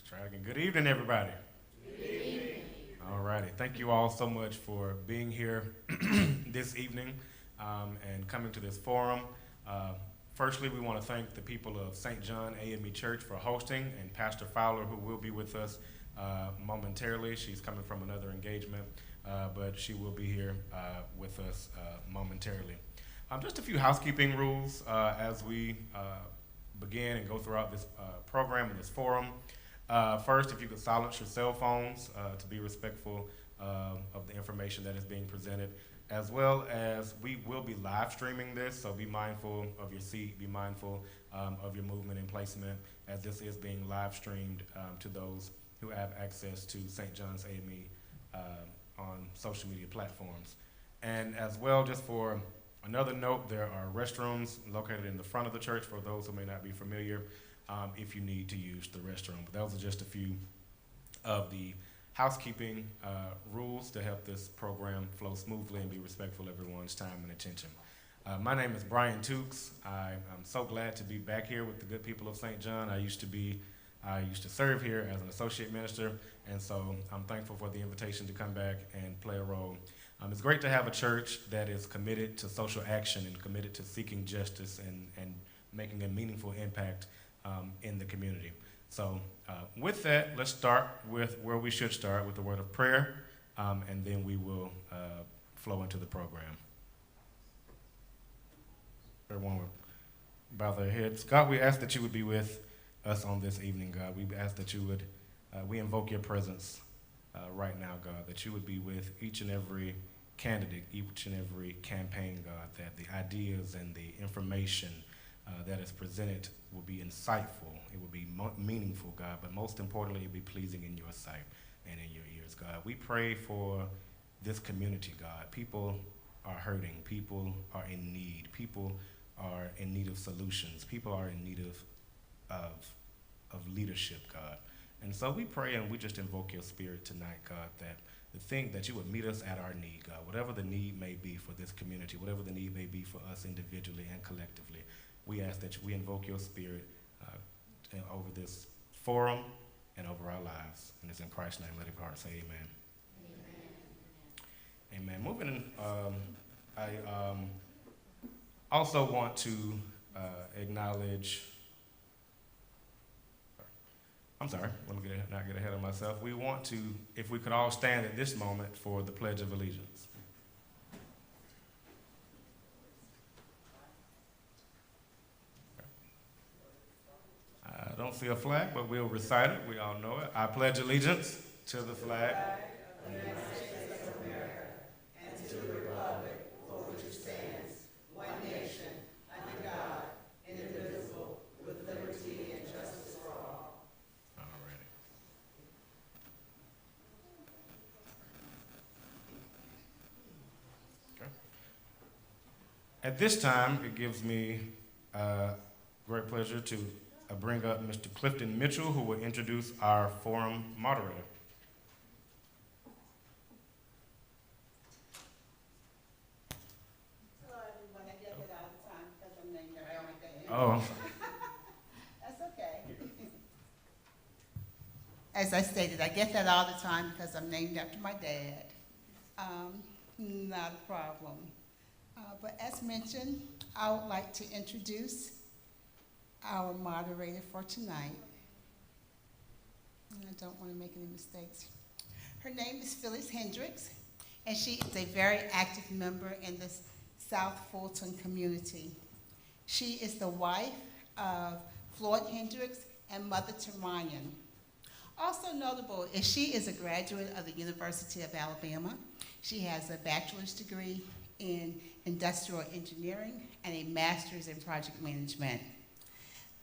Try again. Good evening, everybody. All righty. Thank you all so much for being here this evening and coming to this forum. Uh, Firstly, we want to thank the people of St. John AME Church for hosting, and Pastor Fowler, who will be with us momentarily. She's coming from another engagement, but she will be here with us momentarily. Just a few housekeeping rules as we begin and go throughout this program and this forum. First, if you could silence your cell phones to be respectful of the information that is being presented, as well as we will be live streaming this, so be mindful of your seat, be mindful of your movement and placement, as this is being live streamed to those who have access to St. John's AME on social media platforms. And as well, just for another note, there are restrooms located in the front of the church for those who may not be familiar if you need to use the restroom. But those are just a few of the housekeeping rules to help this program flow smoothly and be respectful of everyone's time and attention. My name is Brian Tukes. I'm so glad to be back here with the good people of St. John. I used to serve here as an associate minister, and so I'm thankful for the invitation to come back and play a role. It's great to have a church that is committed to social action and committed to seeking justice and making a meaningful impact in the community. So with that, let's start with where we should start, with the word of prayer, and then we will flow into the program. Everyone will bow their heads. God, we ask that you would be with us on this evening, God. We ask that you would, we invoke your presence right now, God, that you would be with each and every candidate, each and every campaign, God, that the ideas and the information that is presented will be insightful, it will be meaningful, God, but most importantly, it will be pleasing in your sight and in your ears, God. We pray for this community, God. People are hurting, people are in need, people are in need of solutions, people are in need of leadership, God. And so we pray and we just invoke your spirit tonight, God, that the thing that you would meet us at our need, God, whatever the need may be for this community, whatever the need may be for us individually and collectively, we ask that we invoke your spirit over this forum and over our lives. And it's in Christ's name, let every heart say amen. Amen. Moving in, I also want to acknowledge, I'm sorry, let me not get ahead of myself. We want to, if we could all stand at this moment for the Pledge of Allegiance. I don't see a flag, but we'll recite it. We all know it. I pledge allegiance to the flag of the United States of America and to the republic for which it stands, one nation, under God, indivisible, with liberty and justice for all. All righty. Okay. At this time, it gives me great pleasure to bring up Mr. Clifton Mitchell, who will introduce our forum moderator. Hello, everyone. I get that all the time because I'm named after my dad. Oh, That's okay. As I stated, I get that all the time because I'm named after my dad. Not a problem. But as mentioned, I would like to introduce our moderator for tonight. And I don't want to make any mistakes. Her name is Phyllis Hendricks, and she is a very active member in the South Fulton community. She is the wife of Floyd Hendricks and mother to Ryan. Also notable is she is a graduate of the University of Alabama. She has a bachelor's degree in industrial engineering and a master's in project management.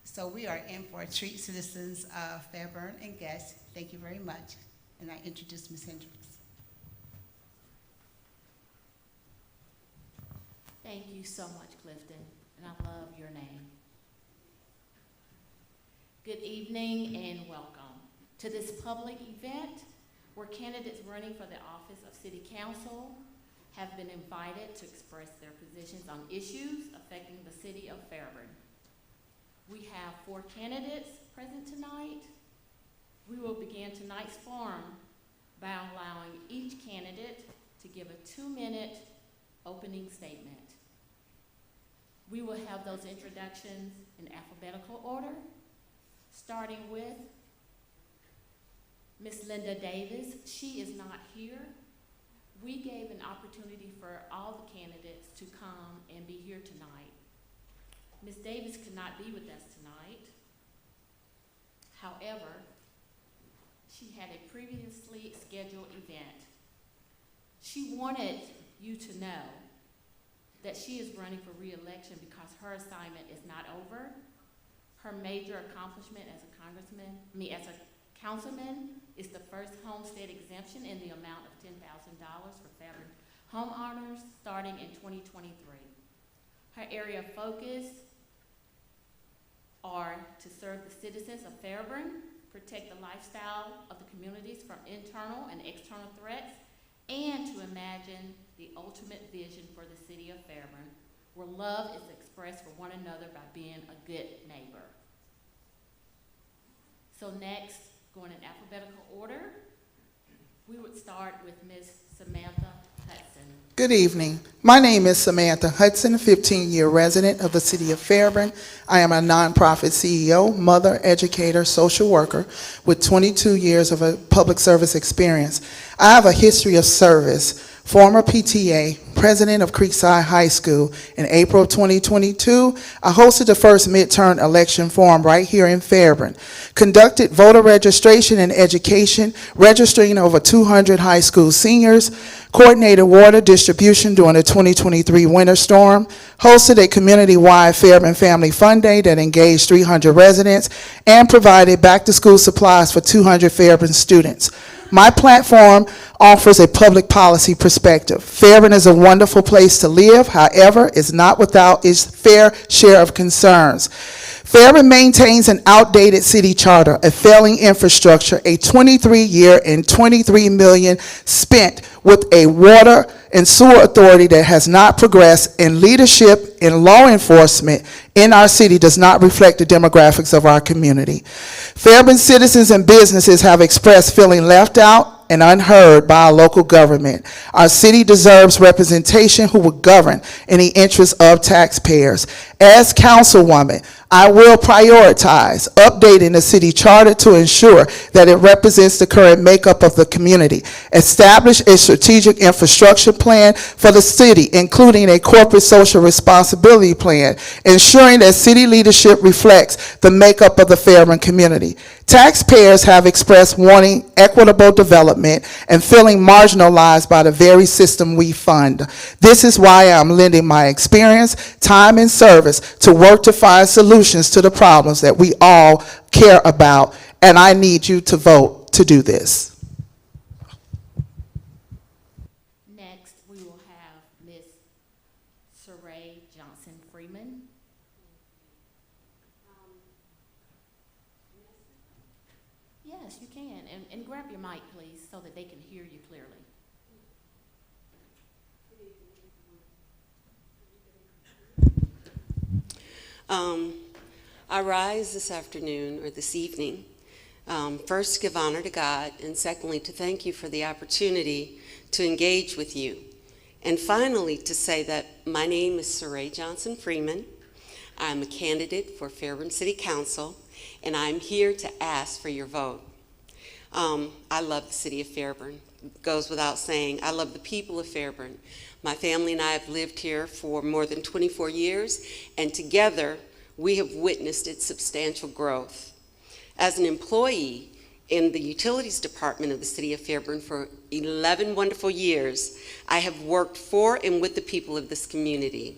So we are in for a treat, citizens of Fairburn and guests. Thank you very much. And I introduce Ms. Hendricks. Thank you so much, Clifton, and I love your name. Good evening and welcome to this public event where candidates running for the office of City Council have been invited to express their positions on issues affecting the city of Fairburn. We have 4 candidates present tonight, We will begin tonight's forum by allowing each candidate to give a 2-minute opening statement. We will have those introductions in alphabetical order, starting with Ms. Linda Davis. She is not here. We gave an opportunity for all the candidates to come and be here tonight. Ms. Davis could not be with us tonight. However, she had a previously scheduled event. She wanted you to know that she is running for re-election because her assignment is not over. Her major accomplishment as a councilman is the first homestead exemption in the amount of $10,000 for Fairburn homeowners starting in 2023. Her area of focus are to serve the citizens of Fairburn, protect the lifestyle of the communities from internal and external threats, and to imagine the ultimate vision for the city of Fairburn, where love is expressed for one another by being a good neighbor. So next, going in alphabetical order, we would start with Ms. Samantha Hudson. Good evening. My name is Samantha Hudson, 15-year resident of the city of Fairburn. I am a nonprofit CEO, mother, educator, social worker with 22 years of a public service experience. I have a history of service. Former PTA, president of Creekside High School. In April of 2022, I hosted the first midterm election forum right here in Fairburn. Conducted voter registration and education, registering over 200 high school seniors. Coordinated water distribution during the 2023 winter storm. Hosted a community-wide Fairburn Family Fun Day that engaged 300 residents and provided back-to-school supplies for 200 Fairburn students. My platform offers a public policy perspective. Fairburn is a wonderful place to live, however, it's not without its fair share of concerns. Fairburn maintains an outdated city charter, a failing infrastructure, a 23-year and $23 million spent with a water and sewer authority that has not progressed, and leadership in law enforcement in our city does not reflect the demographics of our community. Fairburn citizens and businesses have expressed feeling left out and unheard by our local government. Our city deserves representation who will govern in the interests of taxpayers. As councilwoman, I will prioritize updating the city charter to ensure that it represents the current makeup of the community. Establish a strategic infrastructure plan for the city, including a corporate social responsibility plan, ensuring that city leadership reflects the makeup of the Fairburn community. Taxpayers have expressed wanting equitable development and feeling marginalized by the very system we fund. This is why I'm lending my experience, time, and service to work to find solutions to the problems that we all care about, and I need you to vote to do this. Next, we will have Ms. Saray Johnson Freeman. Yes, you can, and grab your mic, please, so that they can hear you clearly. I rise this afternoon or this evening, first to give honor to God, and secondly to thank you for the opportunity to engage with you. And finally to say that my name is Saray Johnson Freeman. I'm a candidate for Fairburn City Council, and I'm here to ask for your vote. I love the city of Fairburn. It goes without saying. I love the people of Fairburn. My family and I have lived here for more than 24 years, and together we have witnessed its substantial growth. As an employee in the utilities department of the city of Fairburn for 11 wonderful years, I have worked for and with the people of this community.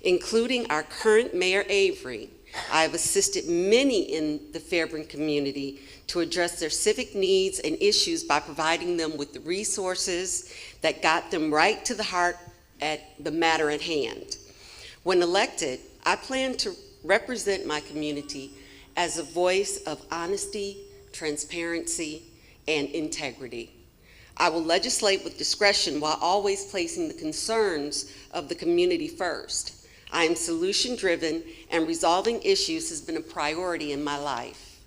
Including our current Mayor Avery, I have assisted many in the Fairburn community to address their civic needs and issues by providing them with the resources that got them right to the heart at the matter at hand. When elected, I plan to represent my community as a voice of honesty, transparency, and integrity. I will legislate with discretion while always placing the concerns of the community first. I am solution-driven, and resolving issues has been a priority in my life.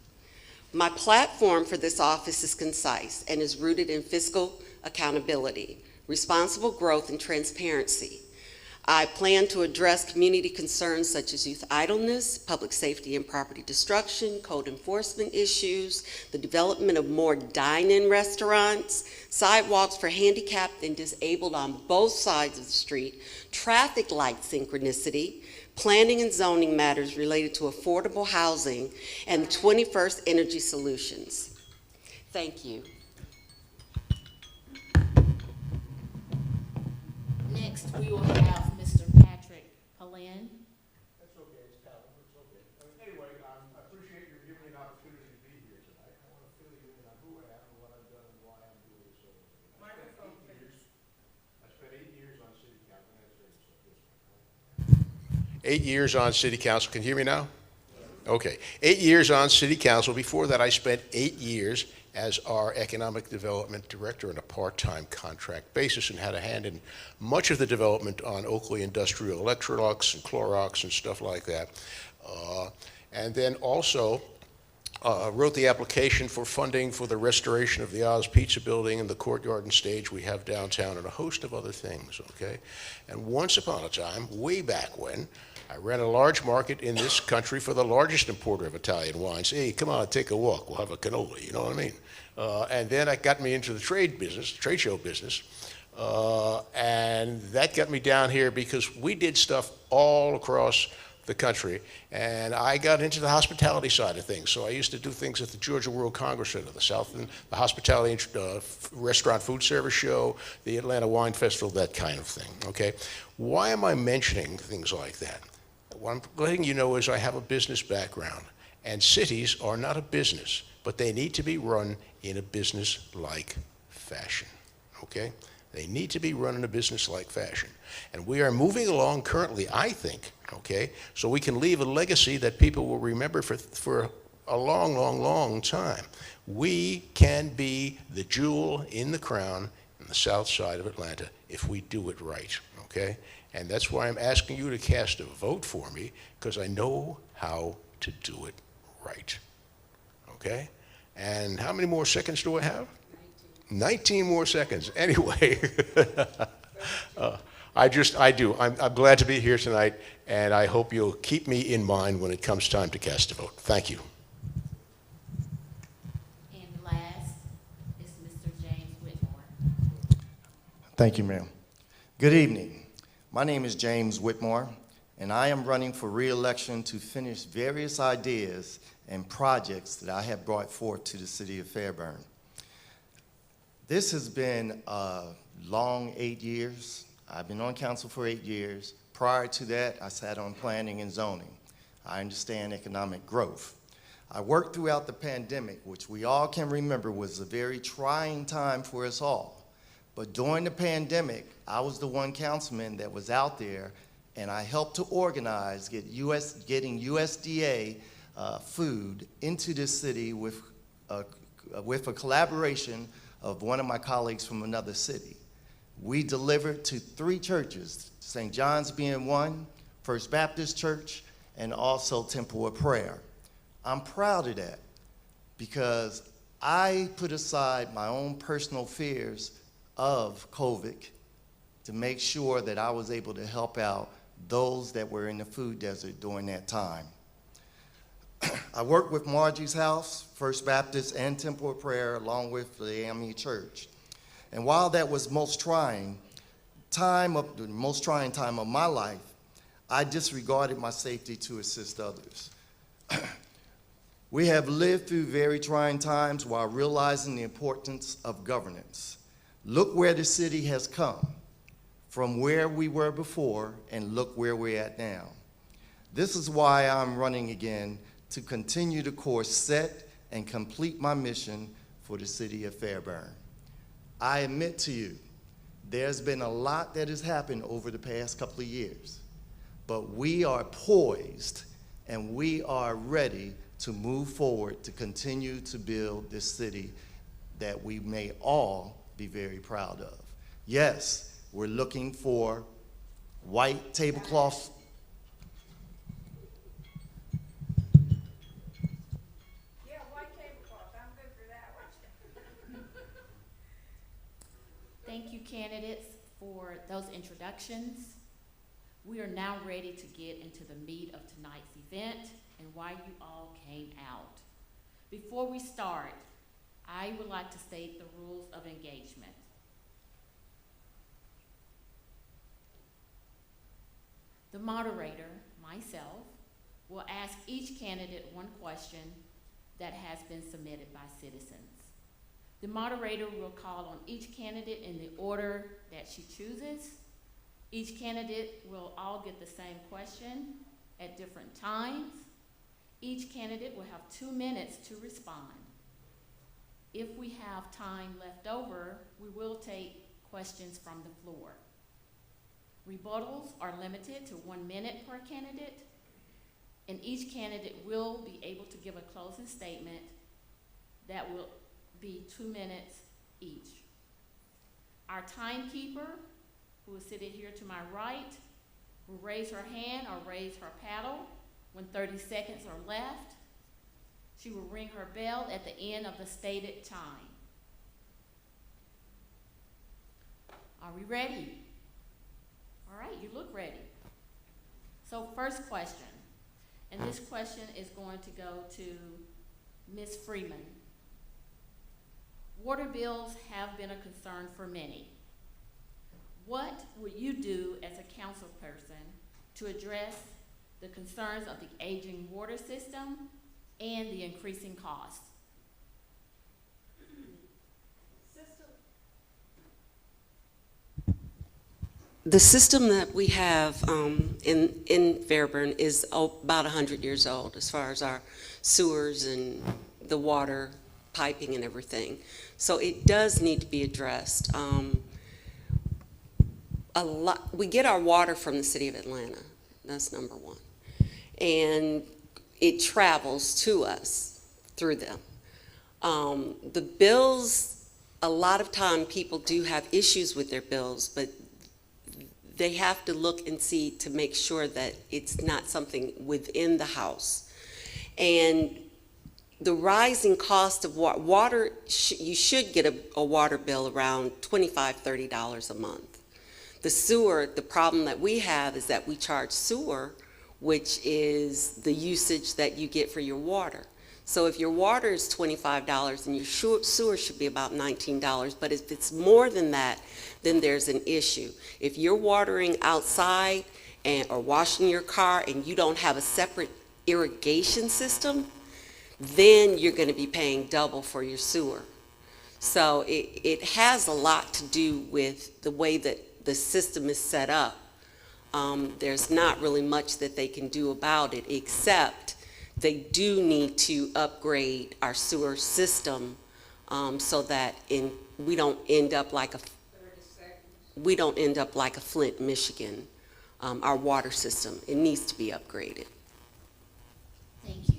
My platform for this office is concise and is rooted in fiscal accountability, responsible growth, and transparency. I plan to address community concerns such as youth idleness, public safety and property destruction, code enforcement issues, the development of more dine-in restaurants, sidewalks for handicapped and disabled on both sides of the street, traffic light synchronicity, planning and zoning matters related to affordable housing, and 21st energy solutions. Thank you. Next, we will have Mr. Patrick Pallin. That's okay, it's Calvin, it's okay. Anyway, I appreciate you giving me an opportunity to be here tonight. I want to fill you in on who I am and what I've done and why I'm doing so. I spent 8 years on city council. 8 years on city council. Can you hear me now? Okay. 8 years on city council. Before that, I spent 8 years as our economic development director on a part-time contract basis and had a hand in much of the development on Oakley Industrial Electrolux and Clorox and stuff like that. And then also wrote the application for funding for the restoration of the Oz Pizza Building and the courtyard and stage we have downtown and a host of other things, okay? And once upon a time, way back when, I ran a large market in this country for the largest importer of Italian wines. Hey, come on, take a walk. We'll have a cannoli, you know what I mean? And then it got me into the trade show business. And that got me down here because we did stuff all across the country. And I got into the hospitality side of things. So I used to do things at the Georgia World Congress Center, the Southland, the Hospitality Restaurant Food Service Show, the Atlanta Wine Festival, that kind of thing, okay? Why am I mentioning things like that? What I'm letting you know is I have a business background, and cities are not a business, but they need to be run in a business-like fashion, okay? They need to be run in a business-like fashion. And we are moving along currently, I think, okay, so we can leave a legacy that people will remember for a long, long, long time. We can be the jewel in the crown in the south side of Atlanta if we do it right, okay? And that's why I'm asking you to cast a vote for me, because I know how to do it right, okay? And how many more seconds do I have? 19 more seconds. Anyway, I do. I'm glad to be here tonight, and I hope you'll keep me in mind when it comes time to cast a vote. Thank you. And last is Mr. James Whitmore. Thank you, ma'am. Good evening. My name is James Whitmore, and I am running for re-election to finish various ideas and projects that I have brought forth to the city of Fairburn. This has been a long 8 years. I've been on council for 8 years. Prior to that, I sat on planning and zoning. I understand economic growth. I worked throughout the pandemic, which we all can remember was a very trying time for us all. But during the pandemic, I was the one councilman that was out there, and I helped to organize getting USDA food into this city with a collaboration of one of my colleagues from another city. We delivered to 3 churches, St. John's being one, First Baptist Church, and also Temple of Prayer. I'm proud of that because I put aside my own personal fears of COVID to make sure that I was able to help out those that were in the food desert during that time. I worked with Margie's House, First Baptist, and Temple of Prayer, along with the AME Church. And while that was the most trying time of my life, I disregarded my safety to assist others. We have lived through very trying times while realizing the importance of governance. Look where the city has come from where we were before, and look where we're at now. This is why I'm running again, to continue the course set and complete my mission for the city of Fairburn. I admit to you, there's been a lot that has happened over the past couple of years, but we are poised and we are ready to move forward to continue to build this city that we may all be very proud of. Yes, we're looking for white tablecloths. Thank you, candidates, for those introductions. We are now ready to get into the meat of tonight's event and why you all came out. Before we start, I would like to state the rules of engagement. The moderator, myself, will ask each candidate one question that has been submitted by citizens. The moderator will call on each candidate in the order that she chooses. Each candidate will all get the same question at different times. Each candidate will have 2 minutes to respond. If we have time left over, we will take questions from the floor. Rebuttals are limited to 1 minute per candidate, and each candidate will be able to give a closing statement that will be 2 minutes each. Our timekeeper, who is sitting here to my right, will raise her hand or raise her paddle when 30 seconds are left. She will ring her bell at the end of the stated time. Are we ready? All right, you look ready. So first question, and this question is going to go to Ms. Freeman. Water bills have been a concern for many. What would you do as a council person to address the concerns of the aging water system and the increasing costs? The system that we have in Fairburn is about 100 years old as far as our sewers and the water piping and everything. So it does need to be addressed. We get our water from the city of Atlanta. That's number one. And it travels to us through them. The bills, a lot of time people do have issues with their bills, but they have to look and see to make sure that it's not something within the house. And the rising cost of water, you should get a water bill around $25, $30 a month. The sewer, the problem that we have is that we charge sewer, which is the usage that you get for your water. So if your water is $25 and your sewer should be about $19, but if it's more than that, then there's an issue. If you're watering outside or washing your car and you don't have a separate irrigation system, then you're going to be paying double for your sewer. So it has a lot to do with the way that the system is set up. There's not really much that they can do about it, except they do need to upgrade our sewer system so that we don't end up like a Flint, Michigan. Our water system, it needs to be upgraded. Thank you.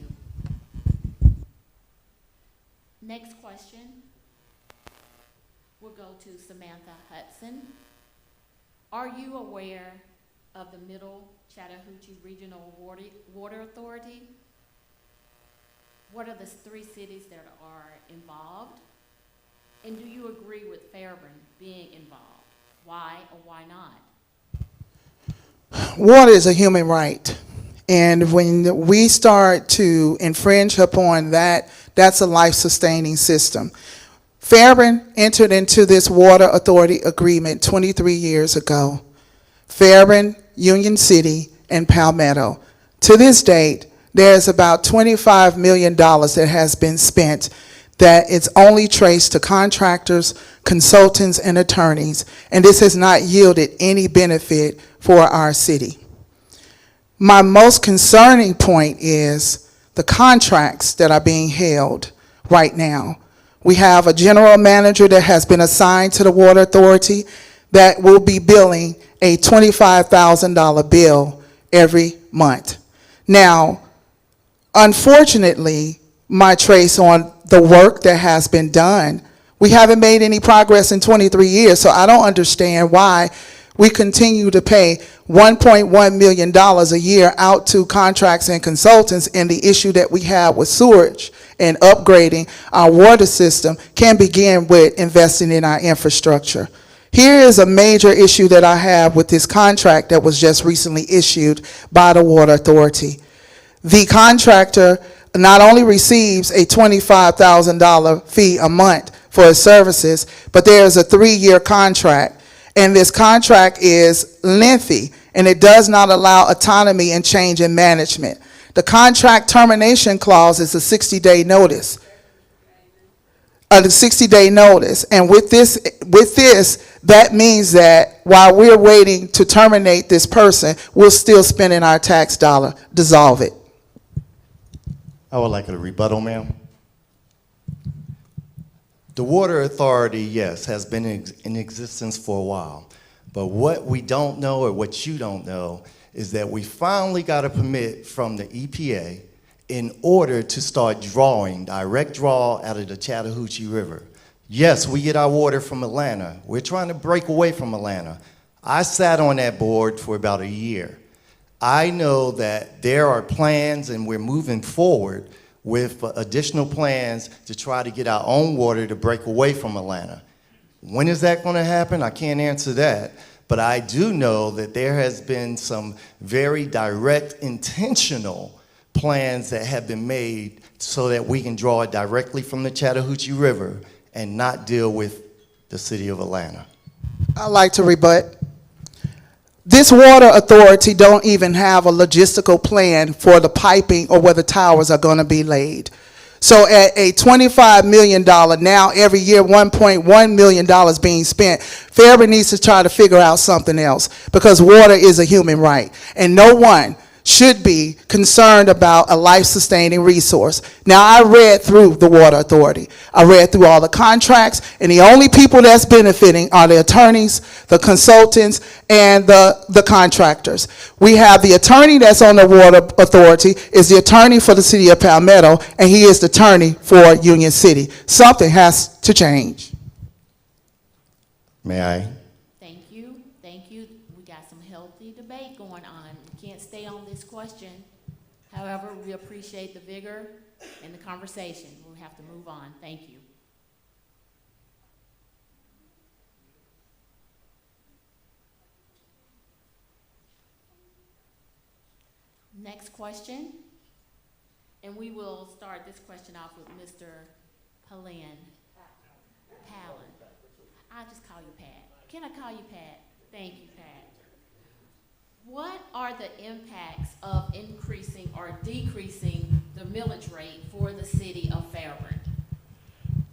Next question will go to Samantha Hudson. Are you aware of the Middle Chattahoochee Regional Water Authority? What are the 3 cities that are involved? And do you agree with Fairburn being involved? Why or why not? Water is a human right. And when we start to infringe upon that, that's a life-sustaining system. Fairburn entered into this water authority agreement 23 years ago. Fairburn, Union City, and Palmetto. To this date, there's about $25 million that has been spent that is only traced to contractors, consultants, and attorneys, and this has not yielded any benefit for our city. My most concerning point is the contracts that are being held right now. We have a general manager that has been assigned to the Water Authority that will be billing a $25,000 bill every month. Now, unfortunately, my trace on the work that has been done, we haven't made any progress in 23 years, so I don't understand why we continue to pay $1.1 million a year out to contracts and consultants, and the issue that we have with sewage and upgrading our water system can begin with investing in our infrastructure. Here is a major issue that I have with this contract that was just recently issued by the Water Authority. The contractor not only receives a $25,000 fee a month for his services, but there is a 3-year contract. And this contract is lengthy, and it does not allow autonomy and change in management. The contract termination clause is a 60-day notice. The 60-day notice. And with this, that means that while we're waiting to terminate this person, we're still spending our tax dollar. Dissolve it. I would like a rebuttal, ma'am. The Water Authority, yes, has been in existence for a while. But what we don't know, or what you don't know, is that we finally got a permit from the EPA in order to start drawing, direct draw out of the Chattahoochee River. Yes, we get our water from Atlanta. We're trying to break away from Atlanta. I sat on that board for about a year. I know that there are plans, and we're moving forward with additional plans to try to get our own water to break away from Atlanta. When is that going to happen? I can't answer that. But I do know that there has been some very direct, intentional plans that have been made so that we can draw it directly from the Chattahoochee River and not deal with the city of Atlanta. I'd like to rebut. This water authority don't even have a logistical plan for the piping or where the towers are going to be laid. So at a $25 million, now every year $1.1 million being spent, Fairburn needs to try to figure out something else, because water is a human right. And no one should be concerned about a life-sustaining resource. Now, I read through the Water Authority. I read through all the contracts, and the only people that's benefiting are the attorneys, the consultants, and the contractors. We have the attorney that's on the Water Authority is the attorney for the city of Palmetto, and he is the attorney for Union City. Something has to change. May I? Thank you, thank you. We got some healthy debate going on. We can't stay on this question. However, we appreciate the vigor and the conversation. We'll have to move on. Thank you. Next question, and we will start this question off with Mr. Palin. I'll just call you Pat. Can I call you Pat? Thank you, Pat. What are the impacts of increasing or decreasing the millage rate for the city of Fairburn?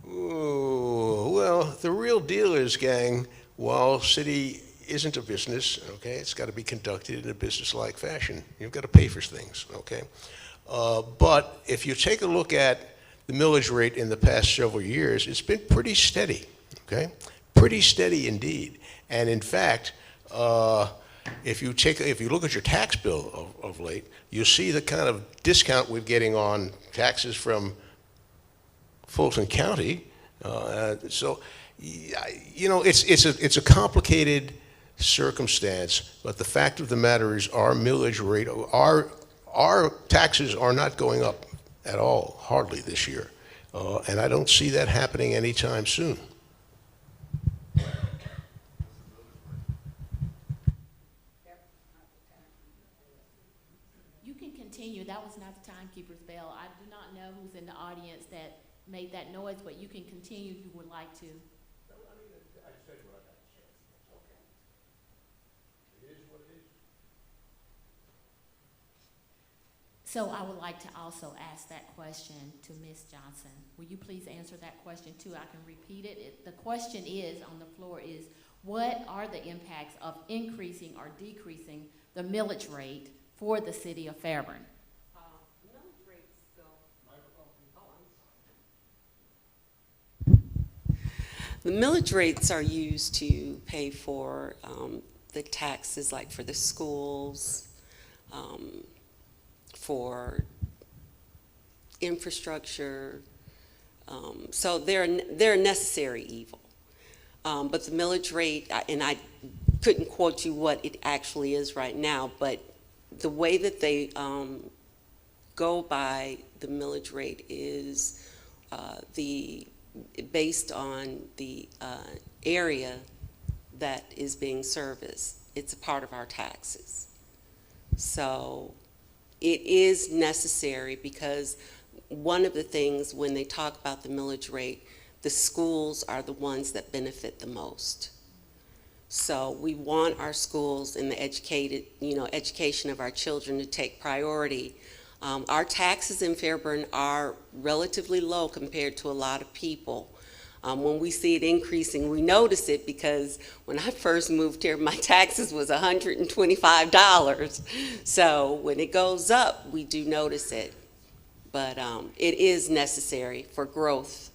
Ooh, well, the real deal is, gang, while city isn't a business, okay, it's got to be conducted in a business-like fashion. You've got to pay for things, okay? But if you take a look at the millage rate in the past several years, it's been pretty steady, okay? Pretty steady indeed. And in fact, if you look at your tax bill of late, you'll see the kind of discount we're getting on taxes from Fulton County. So, you know, it's a complicated circumstance, but the fact of the matter is our millage rate, our taxes are not going up at all, hardly this year. And I don't see that happening anytime soon. You can continue. That was not the timekeeper's bell. I do not know who's in the audience that made that noise, but you can continue if you would like to. So I would like to also ask that question to Ms. Johnson. Will you please answer that question too? I can repeat it. The question is, on the floor is, what are the impacts of increasing or decreasing the millage rate for the city of Fairburn? The millage rates are used to pay for the taxes, like for the schools, for infrastructure. So they're a necessary evil. But the millage rate, and I couldn't quote you what it actually is right now, but the way that they go by the millage rate is based on the area that is being serviced. It's a part of our taxes. So it is necessary because one of the things when they talk about the millage rate, the schools are the ones that benefit the most. So we want our schools and the education of our children to take priority. Our taxes in Fairburn are relatively low compared to a lot of people. When we see it increasing, we notice it because when I first moved here, my taxes was $125. So when it goes up, we do notice it. But it is necessary for growth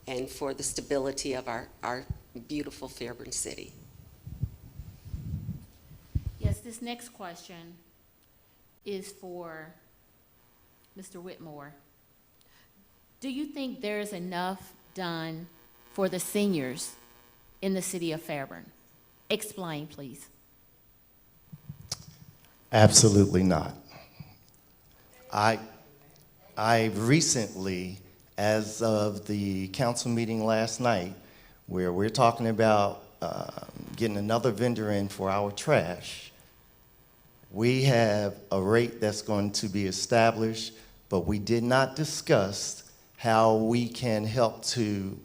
and for the stability of our beautiful Fairburn city. Yes, this next question is for Mr. Whitmore. Do you think there is enough done for the seniors in the city of Fairburn? Explain, please. Absolutely not. I recently, as of the council meeting last night, where we're talking about getting another vendor in for our trash, we have a rate that's going to be established, but we did not discuss how we can help to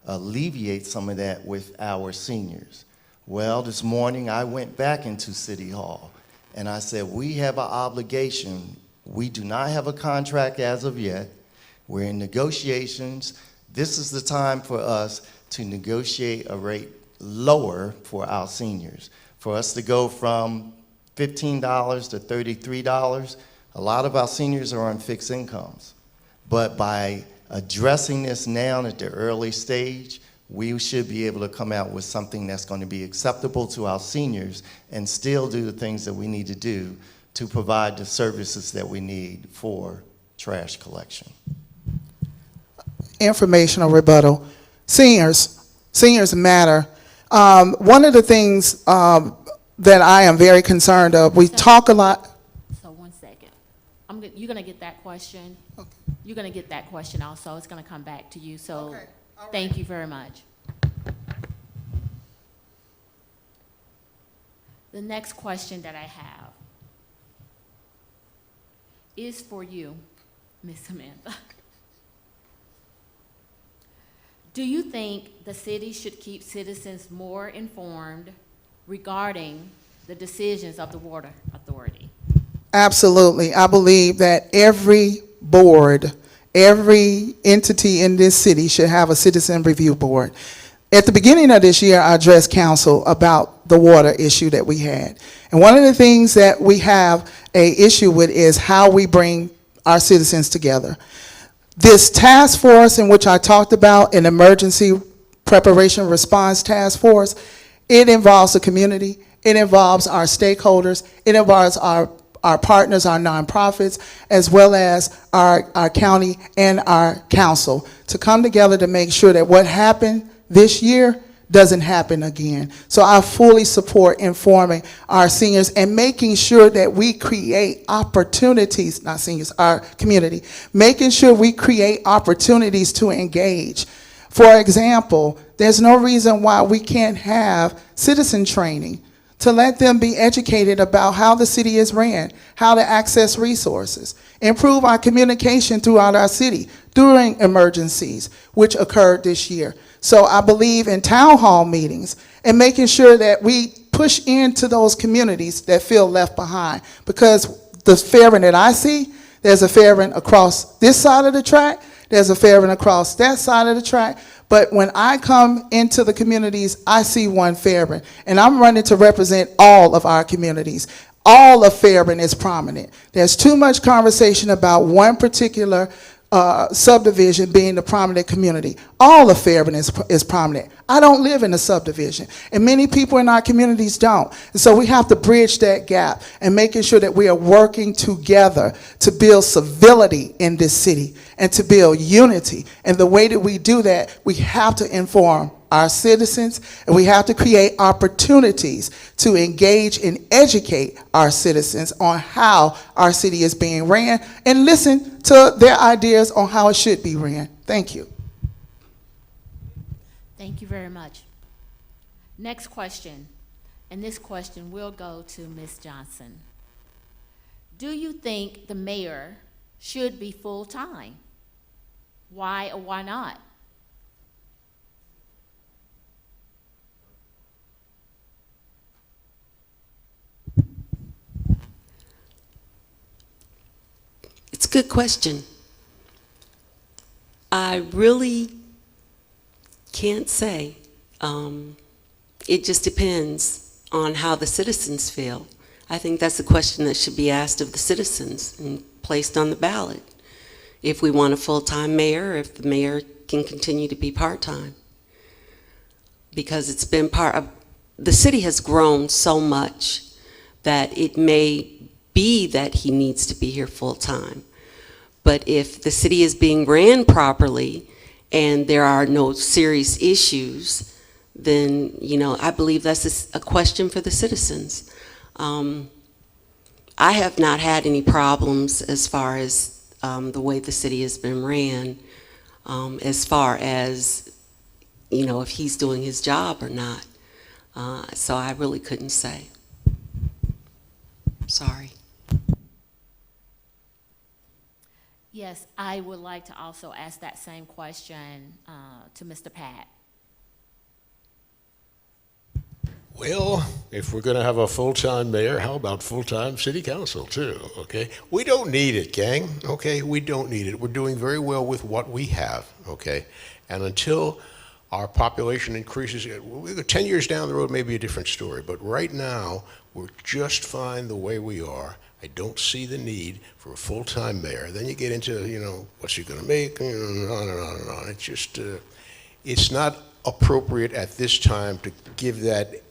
alleviate some of that with our seniors. Well, this morning I went back into City Hall and I said, we have an obligation. We do not have a contract as of yet. We're in negotiations. This is the time for us to negotiate a rate lower for our seniors. For us to go from $15 to $33, a lot of our seniors are on fixed incomes. But by addressing this now at the early stage, we should be able to come out with something that's going to be acceptable to our seniors and still do the things that we need to do to provide the services that we need for trash collection. Informational rebuttal. Seniors matter. One of the things that I am very concerned of, we talk a lot. So 1 second. You're going to get that question. Okay. You're going to get that question also. It's going to come back to you. So Okay. All right. Thank you very much. The next question that I have is for you, Ms. Samantha. Do you think the city should keep citizens more informed regarding the decisions of the Water Authority? Absolutely. I believe that every board, every entity in this city should have a citizen review board. At the beginning of this year, I addressed council about the water issue that we had. And one of the things that we have an issue with is how we bring our citizens together. This task force in which I talked about, an emergency preparation response task force, it involves the community, it involves our stakeholders, it involves our partners, our nonprofits, as well as our county and our council to come together to make sure that what happened this year doesn't happen again. So I fully support informing our seniors and making sure that we create opportunities, not seniors, our community, making sure we create opportunities to engage. For example, there's no reason why we can't have citizen training to let them be educated about how the city is ran, how to access resources, improve our communication throughout our city during emergencies, which occurred this year. So I believe in town hall meetings and making sure that we push into those communities that feel left behind. Because the Fairburn that I see, there's a Fairburn across this side of the track, there's a Fairburn across that side of the track. But when I come into the communities, I see one Fairburn. And I'm running to represent all of our communities. All of Fairburn is prominent. There's too much conversation about one particular subdivision being the prominent community. All of Fairburn is prominent. I don't live in a subdivision, and many people in our communities don't. And so we have to bridge that gap and making sure that we are working together to build civility in this city and to build unity. And the way that we do that, we have to inform our citizens, and we have to create opportunities to engage and educate our citizens on how our city is being ran and listen to their ideas on how it should be ran. Thank you. Thank you very much. Next question, and this question will go to Ms. Johnson. Do you think the mayor should be full-time? Why or why not? It's a good question. I really can't say. It just depends on how the citizens feel. I think that's a question that should be asked of the citizens and placed on the ballot. If we want a full-time mayor, if the mayor can continue to be part-time. Because it's been the city has grown so much that it may be that he needs to be here full-time. But if the city is being ran properly and there are no serious issues, then, I believe that's a question for the citizens. I have not had any problems as far as the way the city has been ran, as far as, if he's doing his job or not. So I really couldn't say. Sorry. Yes, I would like to also ask that same question to Mr. Pat. Well, if we're going to have a full-time mayor, how about full-time city council too, okay? We don't need it, gang, okay? We don't need it. We're doing very well with what we have, okay? And until our population increases, 10 years down the road may be a different story, but right now, we're just fine the way we are. I don't see the need for a full-time mayor. Then you get into, what's he going to make, on and on and on. It's just, it's not appropriate at this time to give that,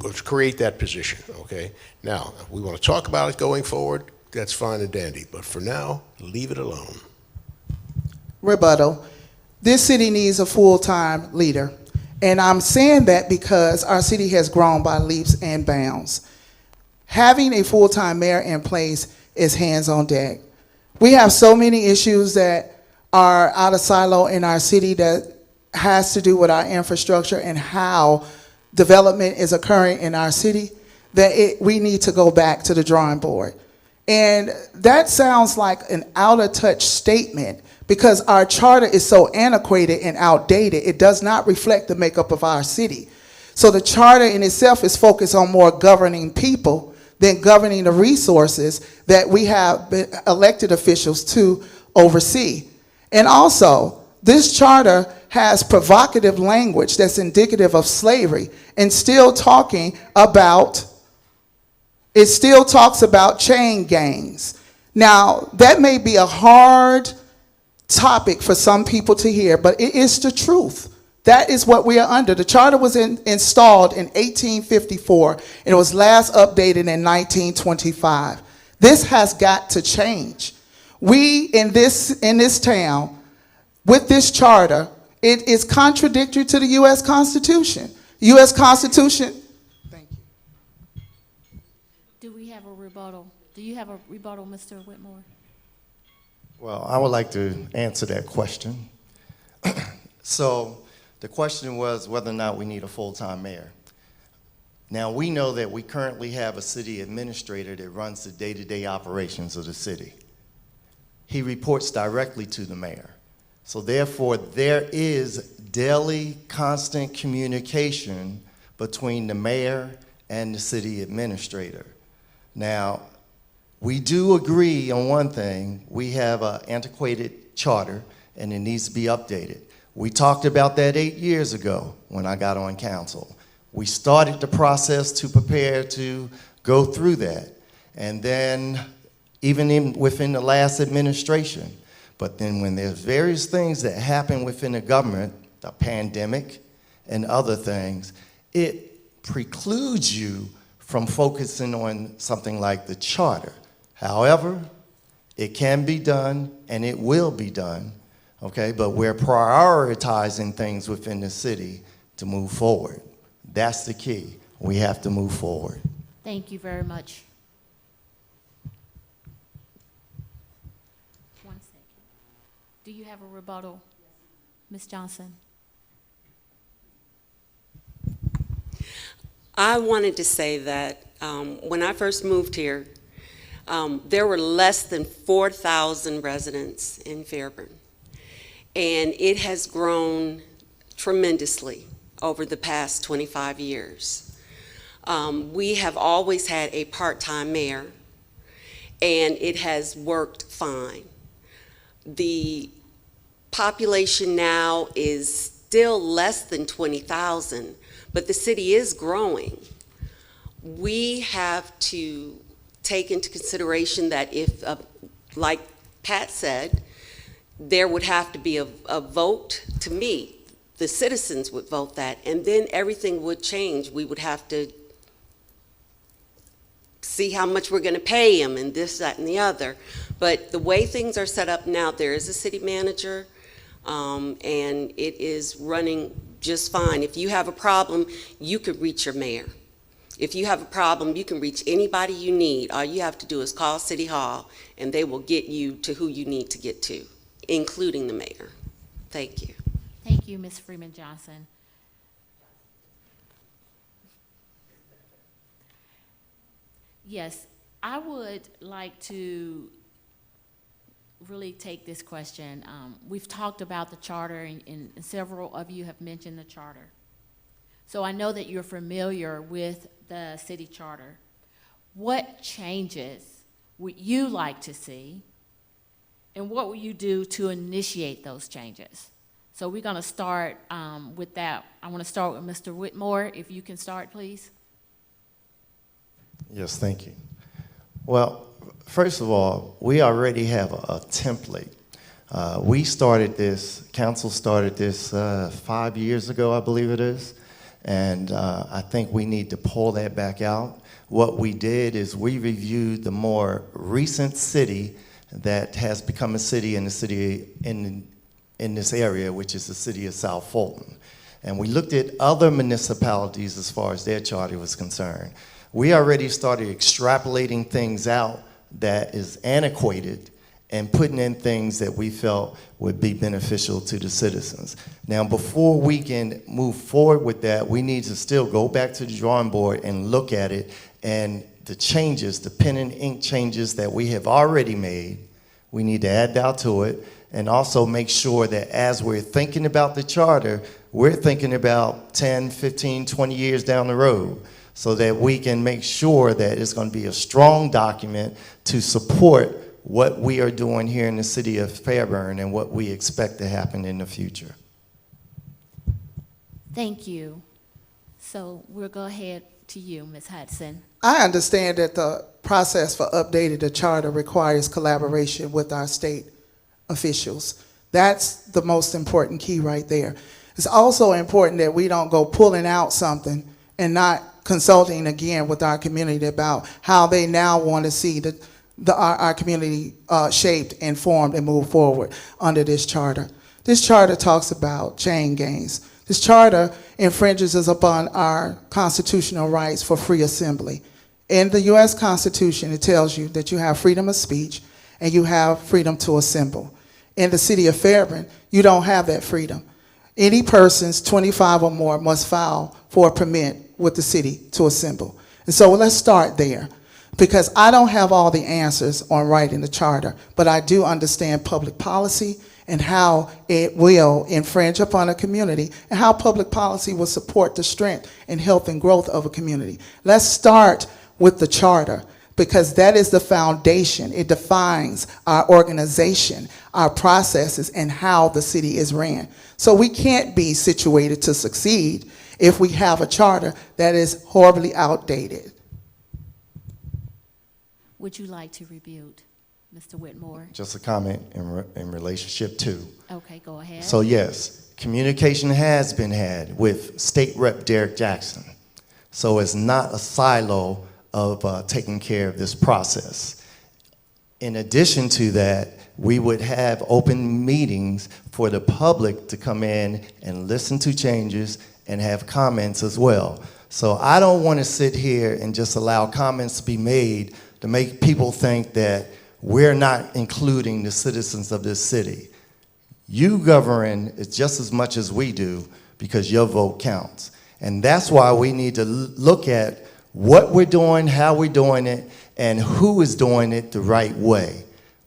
to create that position, okay? Now, if we want to talk about it going forward, that's fine and dandy. But for now, leave it alone. Rebuttal. This city needs a full-time leader. And I'm saying that because our city has grown by leaps and bounds. Having a full-time mayor in place is hands on deck. We have so many issues that are out of silo in our city that has to do with our infrastructure and how development is occurring in our city that we need to go back to the drawing board. And that sounds like an out of touch statement because our charter is so antiquated and outdated, it does not reflect the makeup of our city. So the charter in itself is focused on more governing people than governing the resources that we have been elected officials to oversee. And also, this charter has provocative language that's indicative of slavery and still talking about, it still talks about chain gangs. Now, that may be a hard topic for some people to hear, but it is the truth. That is what we are under. The charter was installed in 1854, and it was last updated in 1925. This has got to change. We in this town, with this charter, it is contradictory to the U.S. Constitution. U.S. Constitution. Thank you. Do we have a rebuttal? Do you have a rebuttal, Mr. Whitmore? Well, I would like to answer that question. So the question was whether or not we need a full-time mayor. Now, we know that we currently have a city administrator that runs the day-to-day operations of the city. He reports directly to the mayor. So therefore, there is daily, constant communication between the mayor and the city administrator. Now, we do agree on one thing. We have an antiquated charter, and it needs to be updated. We talked about that 8 years ago when I got on council. We started the process to prepare to go through that. And then even within the last administration. But then when there's various things that happen within the government, the pandemic and other things, it precludes you from focusing on something like the charter. However, it can be done and it will be done, okay? But we're prioritizing things within the city to move forward. That's the key. We have to move forward. Thank you very much. 1 second. Do you have a rebuttal, Ms. Johnson? I wanted to say that when I first moved here, there were less than 4,000 residents in Fairburn. And it has grown tremendously over the past 25 years. We have always had a part-time mayor, and it has worked fine. The population now is still less than 20,000, but the city is growing. We have to take into consideration that if, like Pat said, there would have to be a vote to meet. The citizens would vote that, and then everything would change. We would have to see how much we're going to pay them and this, that, and the other. But the way things are set up now, there is a city manager, and it is running just fine. If you have a problem, you could reach your mayor. If you have a problem, you can reach anybody you need. All you have to do is call City Hall, and they will get you to who you need to get to, including the mayor. Thank you. Thank you, Ms. Freeman Johnson. Yes, I would like to really take this question. We've talked about the charter, and several of you have mentioned the charter. So I know that you're familiar with the city charter. What changes would you like to see, and what will you do to initiate those changes? So we're going to start with that. I want to start with Mr. Whitmore. If you can start, please. Yes, thank you. Well, first of all, we already have a template. We started this, council started this 5 years ago, I believe it is, and I think we need to pull that back out. What we did is we reviewed the more recent city that has become a city in the city in this area, which is the city of South Fulton. And we looked at other municipalities as far as their charter was concerned. We already started extrapolating things out that is antiquated and putting in things that we felt would be beneficial to the citizens. Now, before we can move forward with that, we need to still go back to the drawing board and look at it, and the changes, the pen and ink changes that we have already made, we need to add that to it, and also make sure that as we're thinking about the charter, we're thinking about 10, 15, 20 years down the road, so that we can make sure that it's going to be a strong document to support what we are doing here in the city of Fairburn and what we expect to happen in the future. Thank you. So we'll go ahead to you, Ms. Hudson. I understand that the process for updating the charter requires collaboration with our state officials. That's the most important key right there. It's also important that we don't go pulling out something and not consulting again with our community about how they now want to see our community shaped and formed and move forward under this charter. This charter talks about chain gangs. This charter infringes upon our constitutional rights for free assembly. In the U.S. Constitution, it tells you that you have freedom of speech and you have freedom to assemble. In the city of Fairburn, you don't have that freedom. Any persons 25 or more must file for a permit with the city to assemble. And so let's start there, because I don't have all the answers on writing the charter, but I do understand public policy and how it will infringe upon a community and how public policy will support the strength and health and growth of a community. Let's start with the charter, because that is the foundation. It defines our organization, our processes, and how the city is ran. So we can't be situated to succeed if we have a charter that is horribly outdated. Would you like to rebut, Mr. Whitmore? Just a comment in relationship to. Okay, go ahead. So yes, communication has been had with State Rep Derek Jackson. So it's not a silo of taking care of this process. In addition to that, we would have open meetings for the public to come in and listen to changes and have comments as well. So I don't want to sit here and just allow comments to be made to make people think that we're not including the citizens of this city. You govern just as much as we do, because your vote counts. And that's why we need to look at what we're doing, how we're doing it, and who is doing it the right way.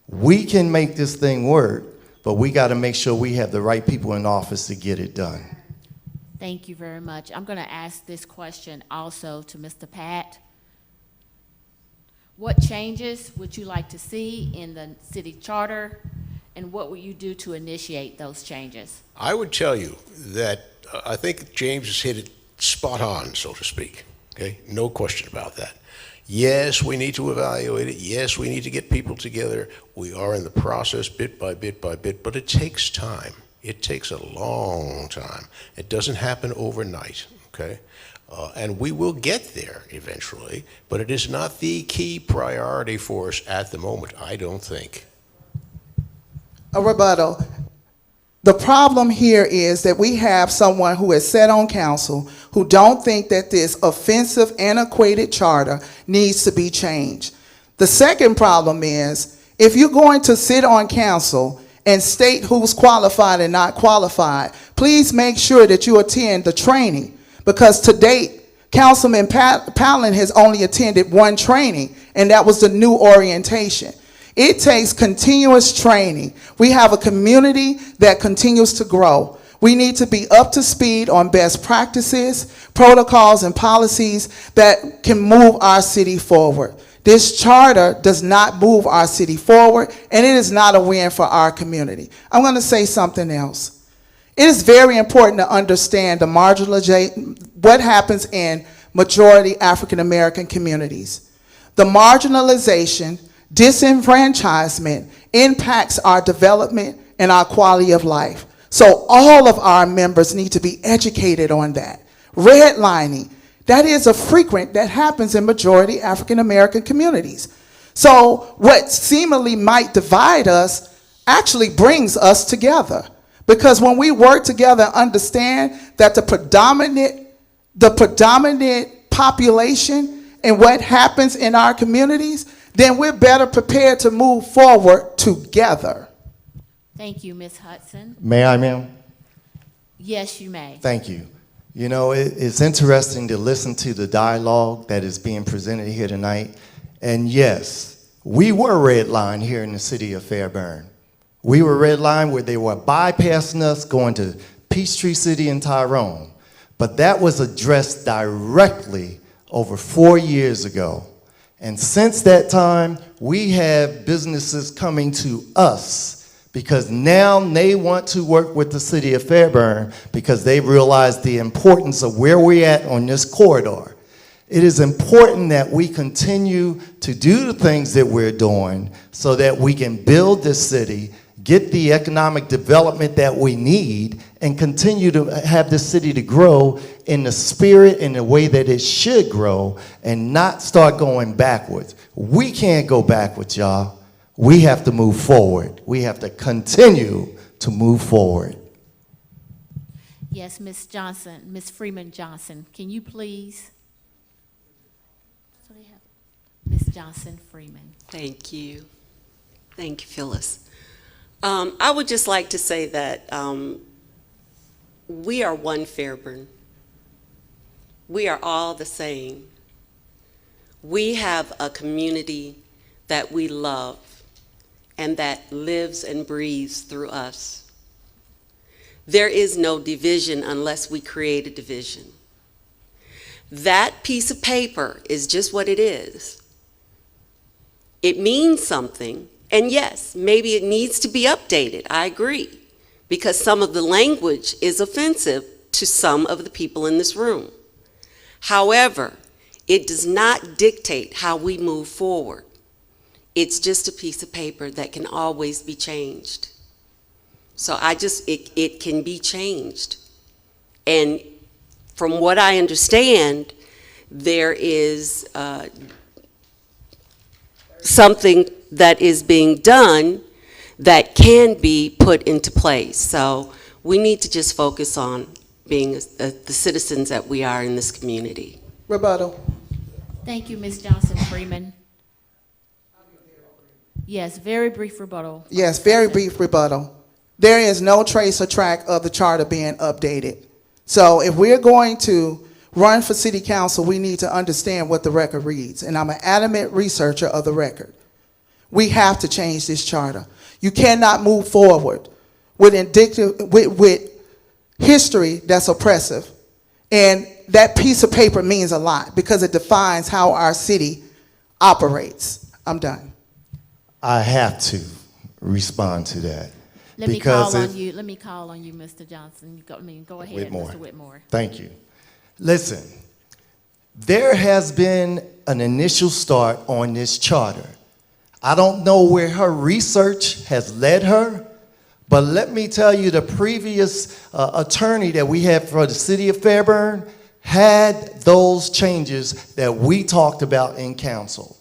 We can make this thing work, but we got to make sure we have the right people in office to get it done. Thank you very much. I'm going to ask this question also to Mr. Pat. What changes would you like to see in the city charter, and what will you do to initiate those changes? I would tell you that I think James has hit it spot on, so to speak. Okay, no question about that. Yes, we need to evaluate it. Yes, we need to get people together. We are in the process bit by bit by bit, but it takes time. It takes a long time. It doesn't happen overnight, okay? And we will get there eventually, but it is not the key priority for us at the moment, I don't think. A rebuttal. The problem here is that we have someone who is set on council who don't think that this offensive, antiquated charter needs to be changed. The second problem is, if you're going to sit on council and state who's qualified and not qualified, please make sure that you attend the training, because to date, Councilman Palin has only attended one training, and that was the new orientation. It takes continuous training. We have a community that continues to grow. We need to be up to speed on best practices, protocols, and policies that can move our city forward. This charter does not move our city forward, and it is not a win for our community. I'm going to say something else. It is very important to understand the what happens in majority African American communities. The marginalization, disenfranchisement impacts our development and our quality of life. So all of our members need to be educated on that. Redlining, that is that happens in majority African American communities. So what seemingly might divide us actually brings us together. Because when we work together and understand that the predominant population and what happens in our communities, then we're better prepared to move forward together. Thank you, Ms. Hudson. May I, ma'am? Yes, you may. Thank you. You know, it's interesting to listen to the dialogue that is being presented here tonight. And yes, we were redlined here in the city of Fairburn. We were redlined where they were bypassing us, going to Peachtree City and Tyrone. But that was addressed directly over 4 years ago. And since that time, we have businesses coming to us because now they want to work with the city of Fairburn because they realize the importance of where we're at on this corridor. It is important that we continue to do the things that we're doing so that we can build this city, get the economic development that we need, and continue to have this city to grow in the spirit and the way that it should grow and not start going backwards. We can't go backwards, y'all. We have to move forward. We have to continue to move forward. Yes, Ms. Johnson, Ms. Freeman Johnson, can you please? So they have Ms. Johnson Freeman. Thank you. Thank you, Phyllis. I would just like to say that we are one Fairburn. We are all the same. We have a community that we love and that lives and breathes through us. There is no division unless we create a division. That piece of paper is just what it is. It means something. And yes, maybe it needs to be updated, I agree, because some of the language is offensive to some of the people in this room. However, it does not dictate how we move forward. It's just a piece of paper that can always be changed. So it can be changed. And from what I understand, there is something that is being done that can be put into place. So we need to just focus on being the citizens that we are in this community. Rebuttal. Thank you, Ms. Johnson Freeman. Yes, very brief rebuttal. Yes, very brief rebuttal. There is no trace or track of the charter being updated. So if we're going to run for city council, we need to understand what the record reads. And I'm an adamant researcher of the record. We have to change this charter. You cannot move forward with history that's oppressive. And that piece of paper means a lot because it defines how our city operates. I'm done. I have to respond to that. Let me because call if- on you. Let me call on you, Mr. Johnson. Go ahead, Whitmore. Mr. Whitmore. Thank you. Listen, there has been an initial start on this charter. I don't know where her research has led her, but let me tell you, the previous attorney that we had for the city of Fairburn had those changes that we talked about in council.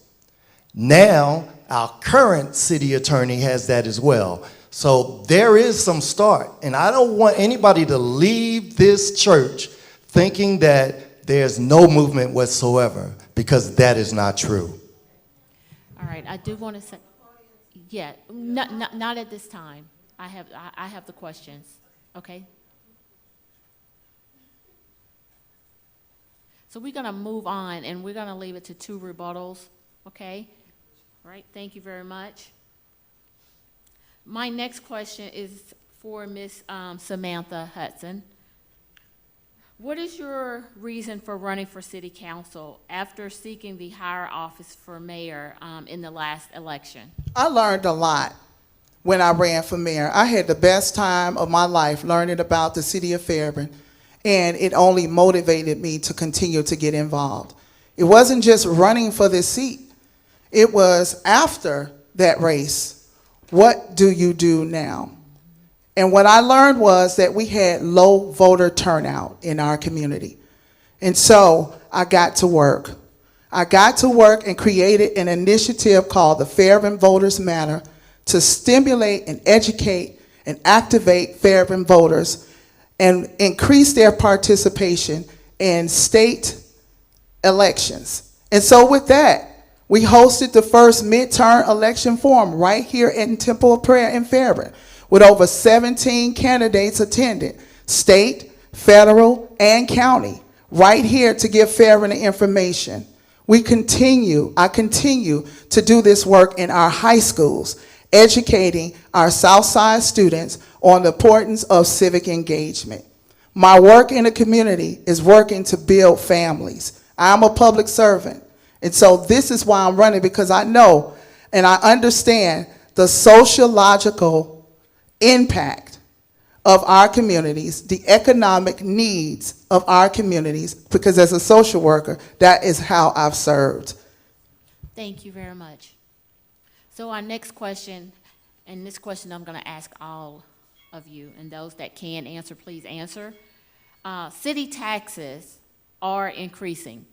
Now, our current city attorney has that as well. So there is some start, and I don't want anybody to leave this church thinking that there's no movement whatsoever, because that is not true. All right, I do want to say, yeah, not at this time. I have the questions, okay? So we're going to move on, and we're going to leave it to 2 rebuttals, okay? All right, thank you very much. My next question is for Ms. Samantha Hudson. What is your reason for running for city council after seeking the higher office for mayor in the last election? I learned a lot when I ran for mayor. I had the best time of my life learning about the city of Fairburn, and it only motivated me to continue to get involved. It wasn't just running for this seat. It was after that race, what do you do now? And what I learned was that we had low voter turnout in our community. And so I got to work. I got to work and created an initiative called the Fairburn Voters Matter to stimulate and educate and activate Fairburn voters and increase their participation in state elections. And so with that, we hosted the first midterm election forum right here in Temple of Prayer in Fairburn, with over 17 candidates attending, state, federal, and county, right here to give Fairburn the information. I continue to do this work in our high schools, educating our Southside students on the importance of civic engagement. My work in the community is working to build families. I'm a public servant, and so this is why I'm running, because I know and I understand the sociological impact of our communities, the economic needs of our communities, because as a social worker, that is how I've served. Thank you very much. So our next question, and this question I'm going to ask all of you, and those that can answer, please answer. City taxes are increasing.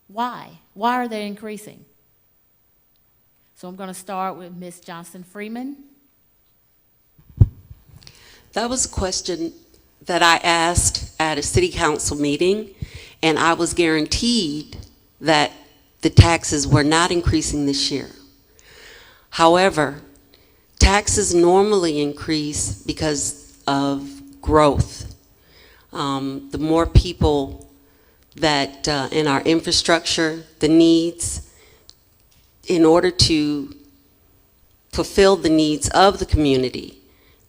Why? Why are they increasing? So I'm going to start with Ms. Johnson-Freeman. That was a question that I asked at a city council meeting, and I was guaranteed that the taxes were not increasing this year. However, taxes normally increase because of growth. The more people that in our infrastructure, the needs, in order to fulfill the needs of the community,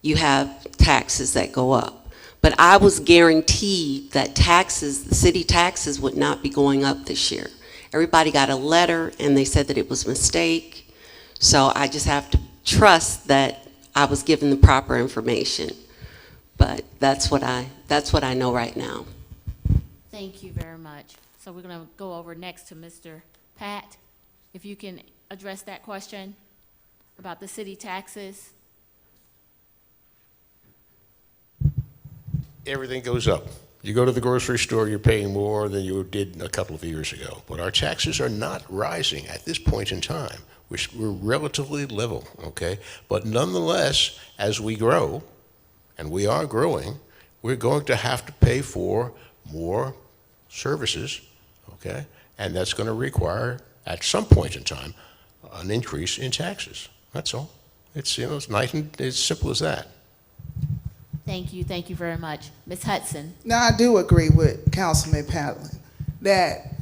you have taxes that go up. But I was guaranteed that taxes, the city taxes, would not be going up this year. Everybody got a letter and they said that it was a mistake. So I just have to trust that I was given the proper information. But that's what I know right now. Thank you very much. So we're going to go over next to Mr. Pat. If you can address that question about the city taxes. Everything goes up. You go to the grocery store, you're paying more than you did a couple of years ago. But our taxes are not rising at this point in time. We're relatively level, okay? But nonetheless, as we grow, and we are growing, we're going to have to pay for more services, okay? And that's going to require, at some point in time, an increase in taxes. That's all. It's, it's nice and as simple as that. Thank you very much. Ms. Hudson? Now, I do agree with Councilman Patlin that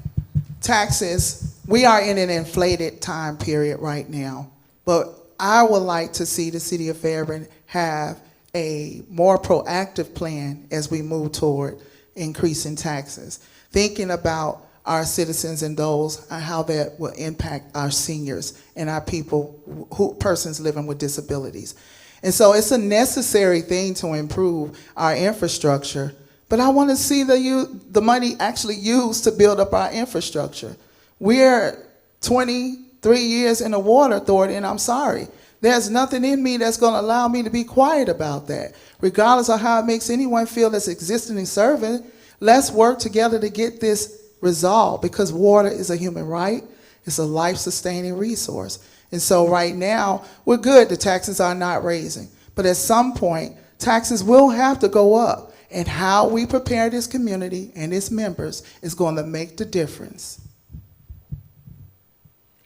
taxes, we are in an inflated time period right now, but I would like to see the city of Fairburn have a more proactive plan as we move toward increasing taxes, thinking about our citizens and those, and how that will impact our seniors and our people, persons living with disabilities. And so it's a necessary thing to improve our infrastructure, but I want to see the money actually used to build up our infrastructure. We're 23 years in the water authority, and I'm sorry. There's nothing in me that's going to allow me to be quiet about that. Regardless of how it makes anyone feel that's existing and serving, let's work together to get this resolved, because water is a human right. It's a life-sustaining resource. And so right now, we're good. The taxes are not raising. But at some point, taxes will have to go up. And how we prepare this community and its members is going to make the difference.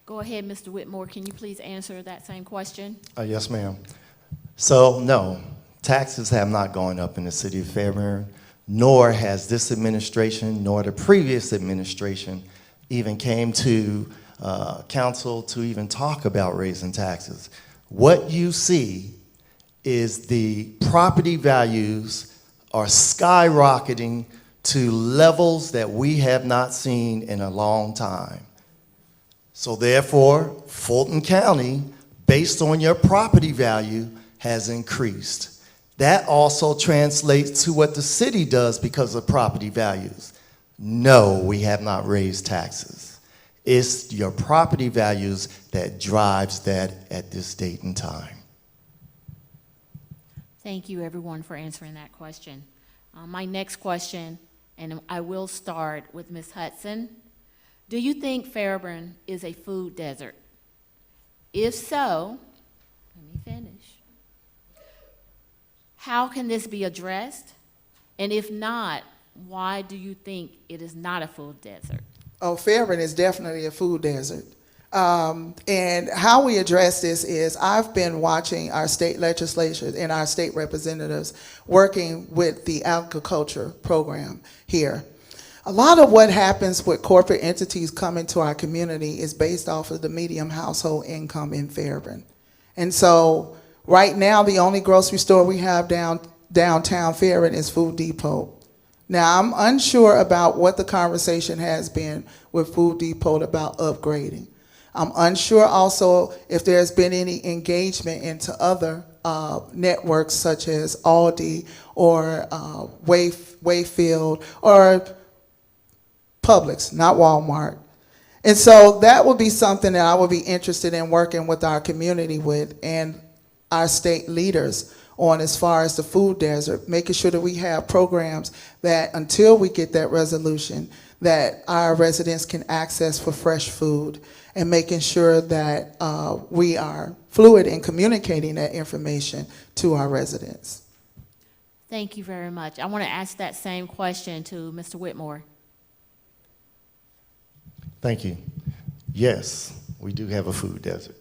Go ahead, Mr. Whitmore. Can you please answer that same question? Yes, ma'am. So, no, taxes have not gone up in the city of Fairburn, nor has this administration, nor the previous administration even came to council to even talk about raising taxes. What you see is the property values are skyrocketing to levels that we have not seen in a long time. So therefore, Fulton County, based on your property value, has increased. That also translates to what the city does because of property values. No, we have not raised taxes. It's your property values that drives that at this date and time. Thank you, everyone, for answering that question. My next question, and I will start with Ms. Hudson. Do you think Fairburn is a food desert? If so, let me finish. How can this be addressed? And if not, why do you think it is not a food desert? Oh, Fairburn is definitely a food desert. And how we address this is I've been watching our state legislatures and our state representatives working with the agriculture program here. A lot of what happens with corporate entities coming to our community is based off of the median household income in Fairburn. And so right now, the only grocery store we have downtown Fairburn is Food Depot. Now, I'm unsure about what the conversation has been with Food Depot about upgrading. I'm unsure also if there's been any engagement into other networks such as Aldi or Wayfield or Publix, not Walmart. And so that would be something that I would be interested in working with our community with and our state leaders on as far as the food desert, making sure that we have programs that until we get that resolution, that our residents can access for fresh food, and making sure that we are fluid in communicating that information to our residents. Thank you very much. I want to ask that same question to Mr. Whitmore. Thank you. Yes, we do have a food desert.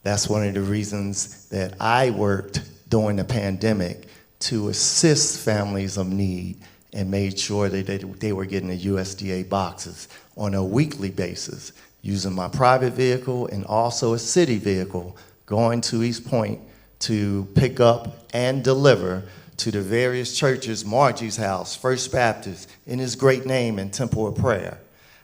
That's one of the reasons that I worked during the pandemic to assist families of need and made sure that they were getting the USDA boxes on a weekly basis, using my private vehicle and also a city vehicle, going to East Point to pick up and deliver to the various churches, Margie's House, First Baptist, in His Great Name, and Temple of Prayer.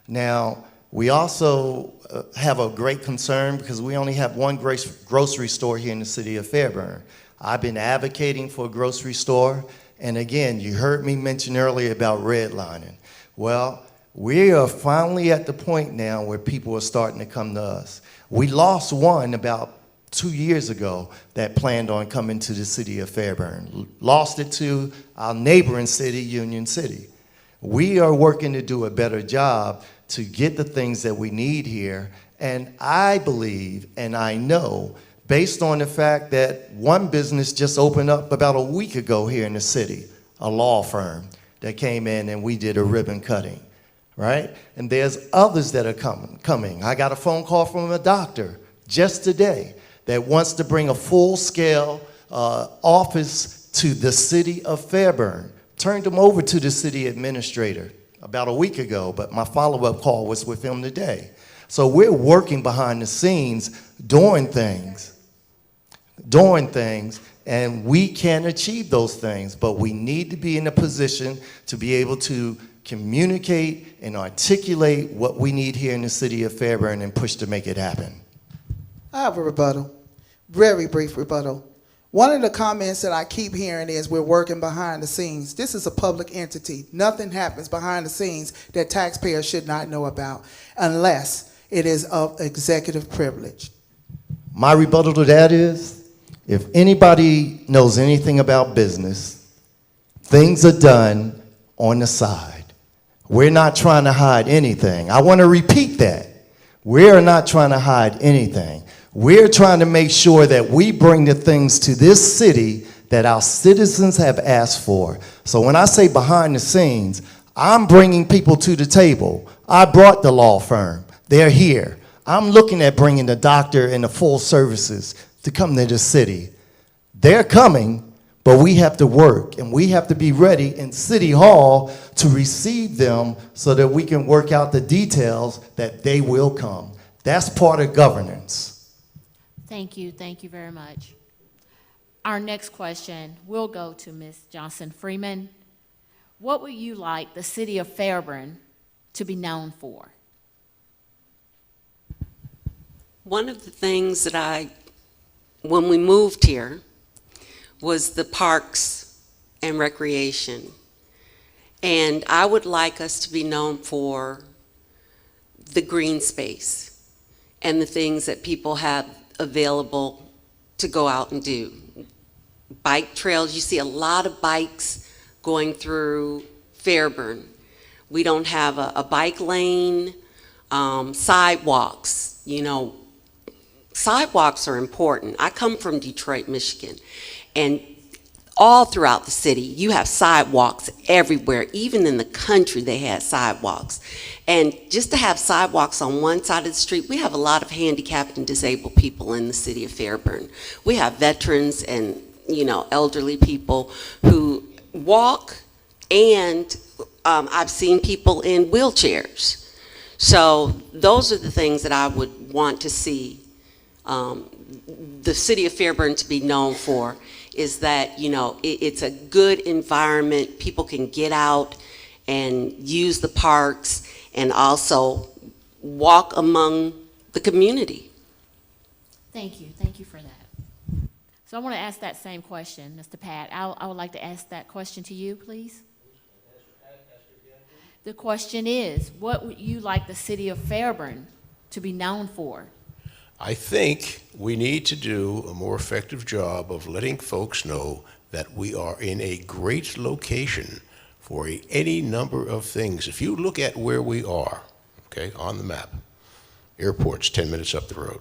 Now, we also have a great concern because we only have one grocery store here in the city of Fairburn. I've been advocating for a grocery store, and again, you heard me mention earlier about redlining. Well, we are finally at the point now where people are starting to come to us. We lost one about 2 years ago that planned on coming to the city of Fairburn. Lost it to our neighboring city, Union City. We are working to do a better job to get the things that we need here. And I believe, and I know, based on the fact that one business just opened up about a week ago here in the city, a law firm that came in and we did a ribbon cutting, right? And there's others that are coming. I got a phone call from a doctor just today that wants to bring a full-scale office to the city of Fairburn, turned them over to the city administrator about a week ago, but my follow-up call was with him today. So we're working behind the scenes, doing things, and we can achieve those things, but we need to be in a position to be able to communicate and articulate what we need here in the city of Fairburn and push to make it happen. I have a rebuttal, very brief rebuttal. One of the comments that I keep hearing is we're working behind the scenes. This is a public entity. Nothing happens behind the scenes that taxpayers should not know about unless it is of executive privilege. My rebuttal to that is, if anybody knows anything about business, things are done on the side. We're not trying to hide anything. I want to repeat that. We are not trying to hide anything. We're trying to make sure that we bring the things to this city that our citizens have asked for. So when I say behind the scenes, I'm bringing people to the table. I brought the law firm. They're here. I'm looking at bringing the doctor and the full services to come to the city. They're coming, but we have to work, and we have to be ready in City Hall to receive them so that we can work out the details that they will come. That's part of governance. Thank you very much. Our next question will go to Ms. Johnson Freeman. What would you like the city of Fairburn to be known for? One of the things that when we moved here, was the parks and recreation. And I would like us to be known for the green space and the things that people have available to go out and do. Bike trails, you see a lot of bikes going through Fairburn. We don't have a bike lane, sidewalks, you know. Sidewalks are important. I come from Detroit, Michigan, and all throughout the city, you have sidewalks everywhere. Even in the country, they had sidewalks. And just to have sidewalks on one side of the street, we have a lot of handicapped and disabled people in the city of Fairburn. We have veterans and, you know, elderly people who walk, and I've seen people in wheelchairs. So those are the things that I would want to see the city of Fairburn to be known for, is that, you know, it's a good environment. People can get out and use the parks and also walk among the community. Thank you for that. So I want to ask that same question, Mr. Pat. I would like to ask that question to you, please. The question is, what would you like the city of Fairburn to be known for? I think we need to do a more effective job of letting folks know that we are in a great location for any number of things. If you look at where we are, okay, on the map, airport's 10 minutes up the road.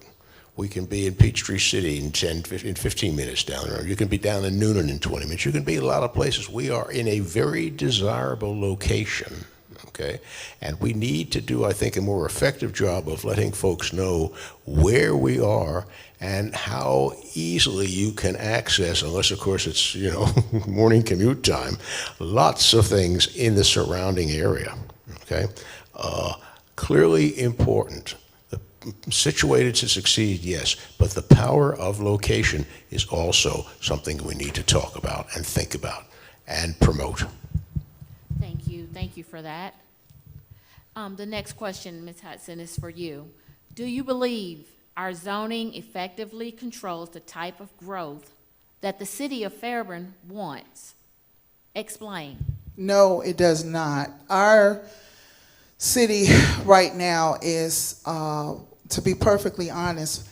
We can be in Peachtree City in 15 minutes down the road. You can be down in Noonan in 20 minutes. You can be in a lot of places. We are in a very desirable location. Okay, and we need to do, I think, a more effective job of letting folks know where we are and how easily you can access, unless of course it's, you know, morning commute time, lots of things in the surrounding area. Okay, clearly important. Situated to succeed, yes, but the power of location is also something we need to talk about and think about and promote. Thank you for that. The next question, Ms. Hudson, is for you. Do you believe our zoning effectively controls the type of growth that the city of Fairburn wants? Explain. No, it does not. Our city right now is, to be perfectly honest,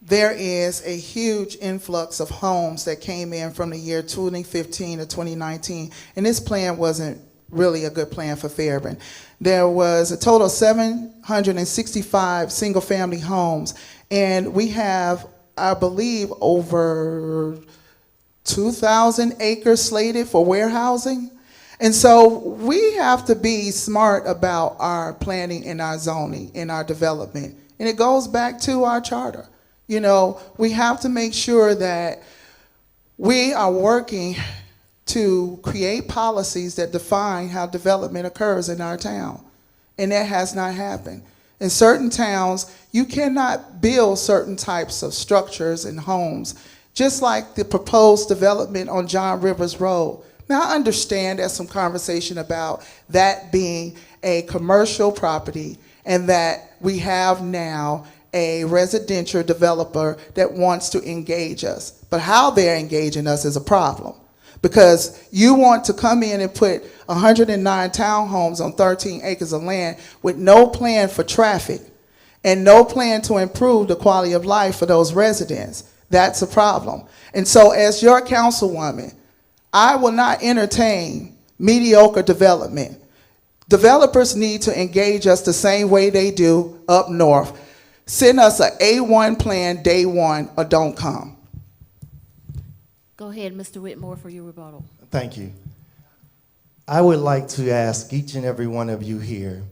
there is a huge influx of homes that came in from the year 2015 to 2019, and this plan wasn't really a good plan for Fairburn. There was a total of 765 single-family homes, and we have, I believe, over 2,000 acres slated for warehousing. And so we have to be smart about our planning and our zoning and our development. And it goes back to our charter. You know, we have to make sure that we are working to create policies that define how development occurs in our town. And that has not happened. In certain towns, you cannot build certain types of structures and homes, just like the proposed development on John Rivers Road. Now, I understand there's some conversation about that being a commercial property and that we have now a residential developer that wants to engage us. But how they're engaging us is a problem, because you want to come in and put 109 townhomes on 13 acres of land with no plan for traffic and no plan to improve the quality of life for those residents. That's a problem. And so as your councilwoman, I will not entertain mediocre development. Developers need to engage us the same way they do up north. Send us an A1 plan day one or don't come. Go ahead, Mr. Whitmore, for your rebuttal. Thank you. I would like to ask each and every one of you here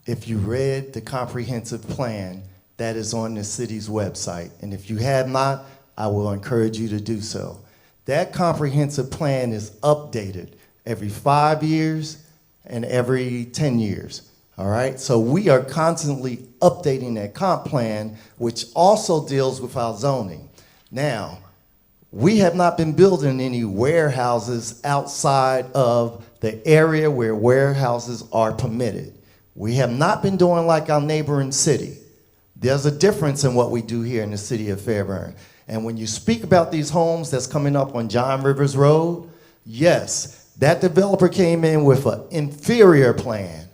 if you read the comprehensive plan that is on the city's website. And if you have not, I will encourage you to do so. That comprehensive plan is updated every 5 years and every 10 years. All right, so we are constantly updating that comp plan, which also deals with our zoning. Now, we have not been building any warehouses outside of the area where warehouses are permitted. We have not been doing like our neighboring city. There's a difference in what we do here in the city of Fairburn. And when you speak about these homes that's coming up on John Rivers Road, yes, that developer came in with an inferior plan.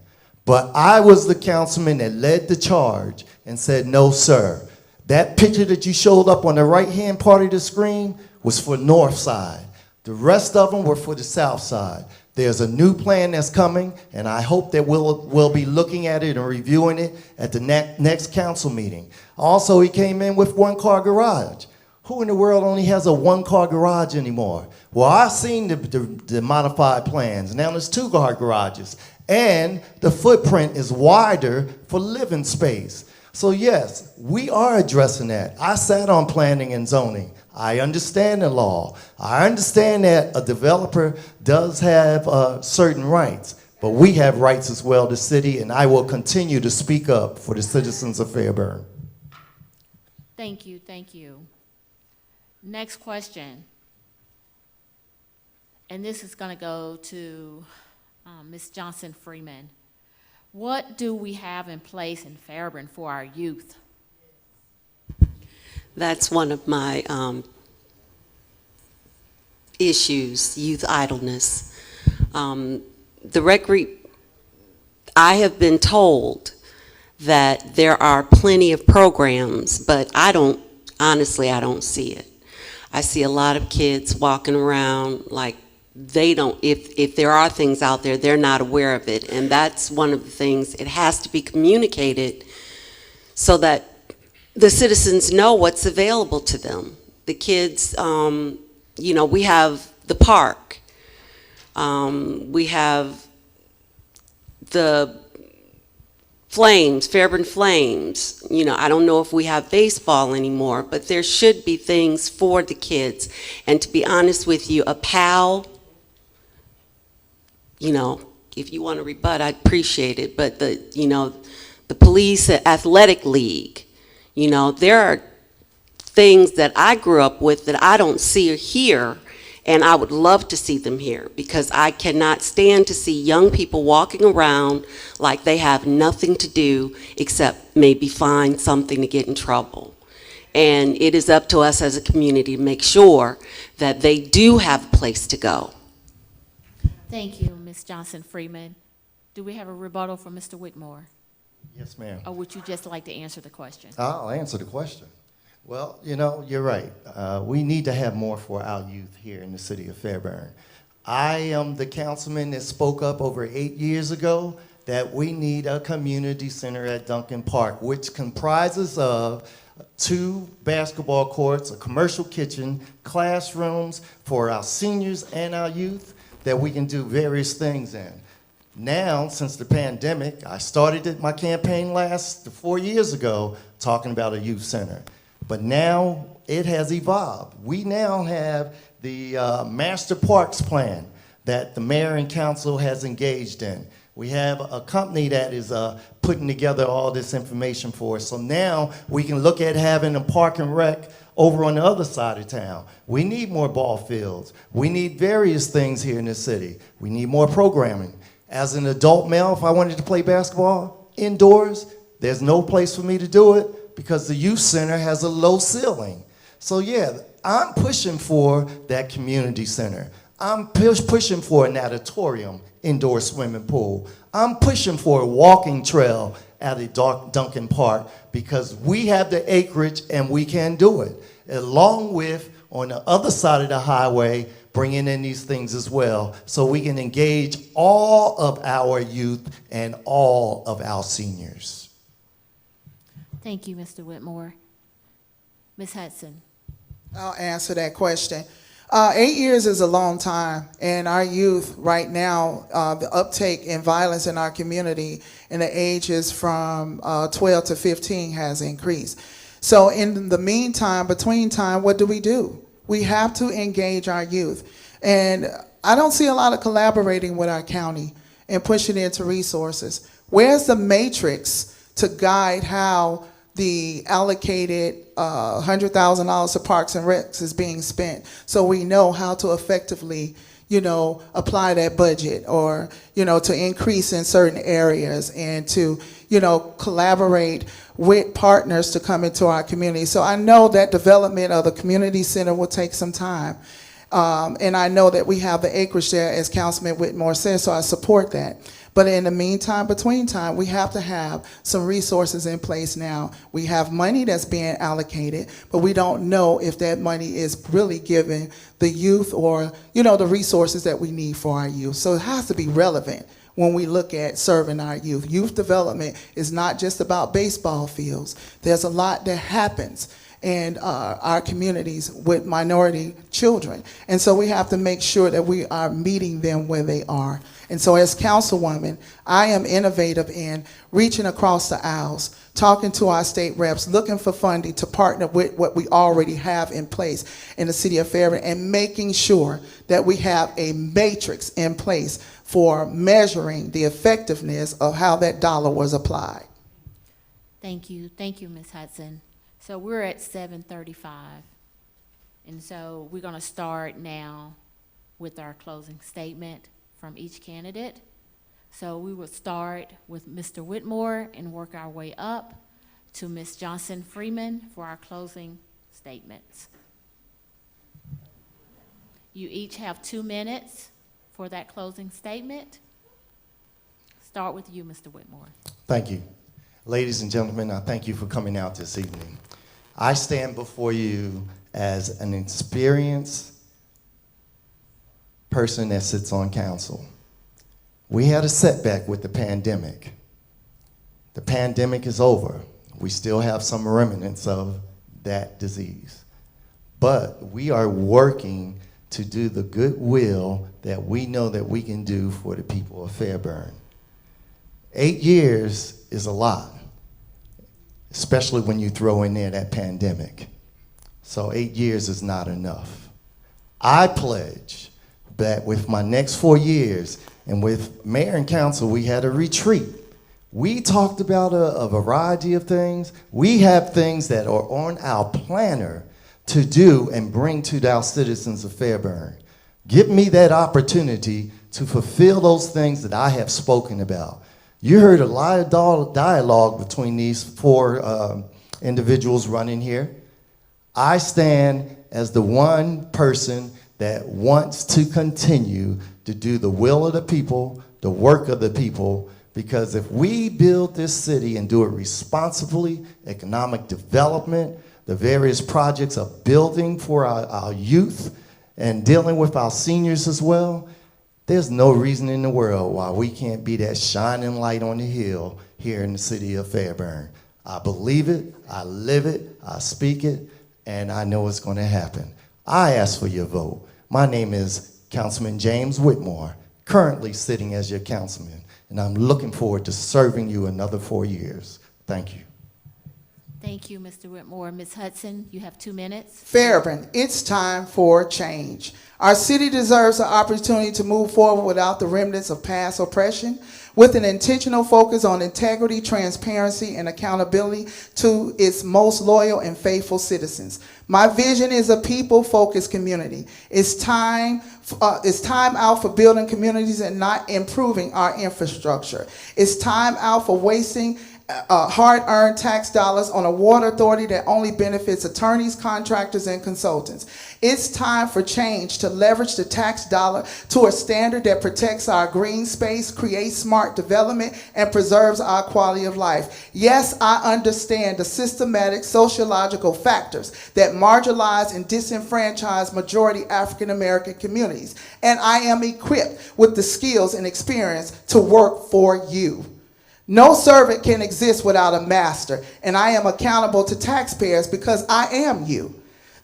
But I was the councilman that led the charge and said, no, sir. That picture that you showed up on the right-hand part of the screen was for North Side. The rest of them were for the South Side. There's a new plan that's coming, and I hope that we'll be looking at it and reviewing it at the next council meeting. Also, he came in with one-car garage. Who in the world only has a one-car garage anymore? Well, I've seen the modified plans. Now there's two-car garages. And the footprint is wider for living space. So yes, we are addressing that. I sat on planning and zoning. I understand the law. I understand that a developer does have certain rights, but we have rights as well, the city, and I will continue to speak up for the citizens of Fairburn. Thank you, thank you. Next question. And this is going to go to Ms. Johnson Freeman. What do we have in place in Fairburn for our youth? That's one of my issues, youth idleness. I have been told that there are plenty of programs, but honestly, I don't see it. I see a lot of kids walking around like they don't, if there are things out there, they're not aware of it. And that's one of the things, it has to be communicated so that the citizens know what's available to them. The kids, you know, we have the park. We have the Flames, Fairburn Flames. You know, I don't know if we have baseball anymore, but there should be things for the kids. And to be honest with you, a PAL, you know, if you want to rebut, I'd appreciate it. But the police athletic league, you know, there are things that I grew up with that I don't see or hear, and I would love to see them here, because I cannot stand to see young people walking around like they have nothing to do except maybe find something to get in trouble. And it is up to us as a community to make sure that they do have a place to go. Thank you, Ms. Johnson Freeman. Do we have a rebuttal from Mr. Whitmore? Yes, ma'am. Or would you just like to answer the question? I'll answer the question. Well, you know, you're right. We need to have more for our youth here in the city of Fairburn. I am the councilman that spoke up over 8 years ago that we need a community center at Duncan Park, which comprises of 2 basketball courts, a commercial kitchen, classrooms for our seniors and our youth that we can do various things in. Now, since the pandemic, I started my campaign 4 years ago talking about a youth center. But now it has evolved. We now have the Master Parks Plan that the mayor and council has engaged in. We have a company that is putting together all this information for us. So now we can look at having a park and rec over on the other side of town. We need more ball fields. We need various things here in the city. We need more programming. As an adult male, if I wanted to play basketball indoors, there's no place for me to do it because the youth center has a low ceiling. So yeah, I'm pushing for that community center. I'm pushing for an auditorium, indoor swimming pool. I'm pushing for a walking trail at a Duncan Park because we have the acreage and we can do it. Along with, on the other side of the highway, bringing in these things as well so we can engage all of our youth and all of our seniors. Thank you, Mr. Whitmore. Ms. Hudson. I'll answer that question. 8 years is a long time, and our youth right now, the uptake in violence in our community in the ages from 12 to 15 has increased. So in the meantime, between time, what do? We have to engage our youth. And I don't see a lot of collaborating with our county and pushing into resources. Where's the matrix to guide how the allocated $100,000 to Parks and Recs is being spent so we know how to effectively, apply that budget or, to increase in certain areas and to, collaborate with partners to come into our community. So I know that development of the community center will take some time. And I know that we have the acreage there, as Councilman Whitmore said, so I support that. But in the meantime, between time, we have to have some resources in place now. We have money that's being allocated, but we don't know if that money is really giving the youth or, the resources that we need for our youth. So it has to be relevant when we look at serving our youth. Youth development is not just about baseball fields. There's a lot that happens in our communities with minority children. And so we have to make sure that we are meeting them where they are. And so as councilwoman, I am innovative in reaching across the aisles, talking to our state reps, looking for funding to partner with what we already have in place in the city of Fairburn and making sure that we have a matrix in place for measuring the effectiveness of how that dollar was applied. Thank you, Ms. Hudson. So we're at 7:35, and so we're gonna start now with our closing statement from each candidate. So we will start with Mr. Whitmore and work our way up to Ms. Johnson Freeman for our closing statements. You each have 2 minutes for that closing statement. Start with you, Mr. Whitmore. Thank you. Ladies and gentlemen, I thank you for coming out this evening. I stand before you as an experienced person that sits on council. We had a setback with the pandemic. The pandemic is over. We still have some remnants of that disease. But we are working to do the goodwill that we know that we can do for the people of Fairburn. 8 years is a lot, especially when you throw in there that pandemic. So 8 years is not enough. I pledge that with my next 4 years, and with mayor and council, we had a retreat. We talked about a variety of things. We have things that are on our planner to do and bring to our citizens of Fairburn. Give me that opportunity to fulfill those things that I have spoken about. You heard a lot of dialogue between these 4 individuals running here. I stand as the one person that wants to continue to do the will of the people, the work of the people, because if we build this city and do it responsibly, economic development, the various projects of building for our youth and dealing with our seniors as well, there's no reason in the world why we can't be that shining light on the hill here in the city of Fairburn. I believe it, I live it, I speak it, and I know it's going to happen. I ask for your vote. My name is Councilman James Whitmore, currently sitting as your councilman, and I'm looking forward to serving you another 4 years. Thank you. Thank you, Mr. Whitmore. Ms. Hudson, you have 2 minutes. Fairburn, it's time for change. Our city deserves the opportunity to move forward without the remnants of past oppression, with an intentional focus on integrity, transparency, and accountability to its most loyal and faithful citizens. My vision is a people-focused community. It's time out for building communities and not improving our infrastructure. It's time out for wasting hard-earned tax dollars on a water authority that only benefits attorneys, contractors, and consultants. It's time for change to leverage the tax dollar to a standard that protects our green space, creates smart development, and preserves our quality of life. Yes, I understand the systematic sociological factors that marginalize and disenfranchise majority African American communities, and I am equipped with the skills and experience to work for you. No servant can exist without a master, and I am accountable to taxpayers because I am you.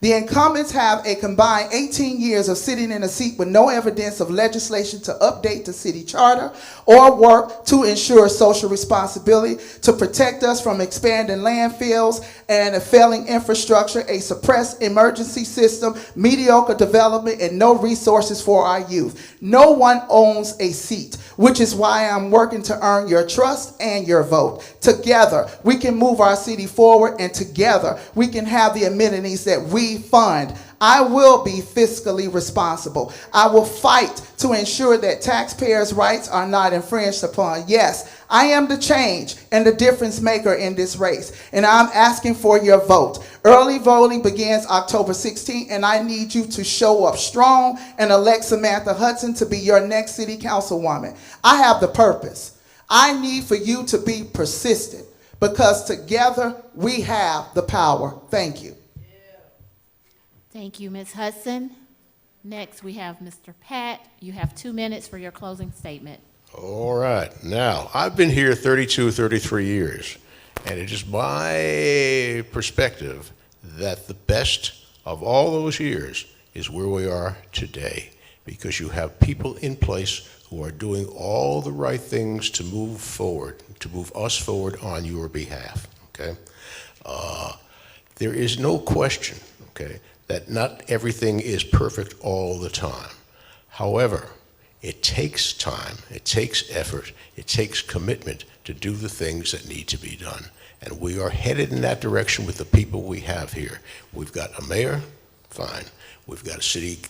The incumbents have a combined 18 years of sitting in a seat with no evidence of legislation to update the city charter or work to ensure social responsibility, to protect us from expanding landfills and a failing infrastructure, a suppressed emergency system, mediocre development, and no resources for our youth. No one owns a seat, which is why I'm working to earn your trust and your vote. Together, we can move our city forward, and together, we can have the amenities that we fund. I will be fiscally responsible. I will fight to ensure that taxpayers' rights are not infringed upon. Yes, I am the change and the difference maker in this race, and I'm asking for your vote. Early voting begins October 16th, and I need you to show up strong and elect Samantha Hudson to be your next city councilwoman. I have the purpose. I need for you to be persistent, because together we have the power. Thank you. Thank you, Ms. Hudson. Next, we have Mr. Pat. You have 2 minutes for your closing statement. All right. Now, I've been here 33 years, and it is my perspective that the best of all those years is where we are today, because you have people in place who are doing all the right things to move forward, to move us forward on your behalf, okay? There is no question, okay, that not everything is perfect all the time. However, it takes time, it takes effort, it takes commitment to do the things that need to be done. And we are headed in that direction with the people we have here. We've got a mayor, fine. We've got a city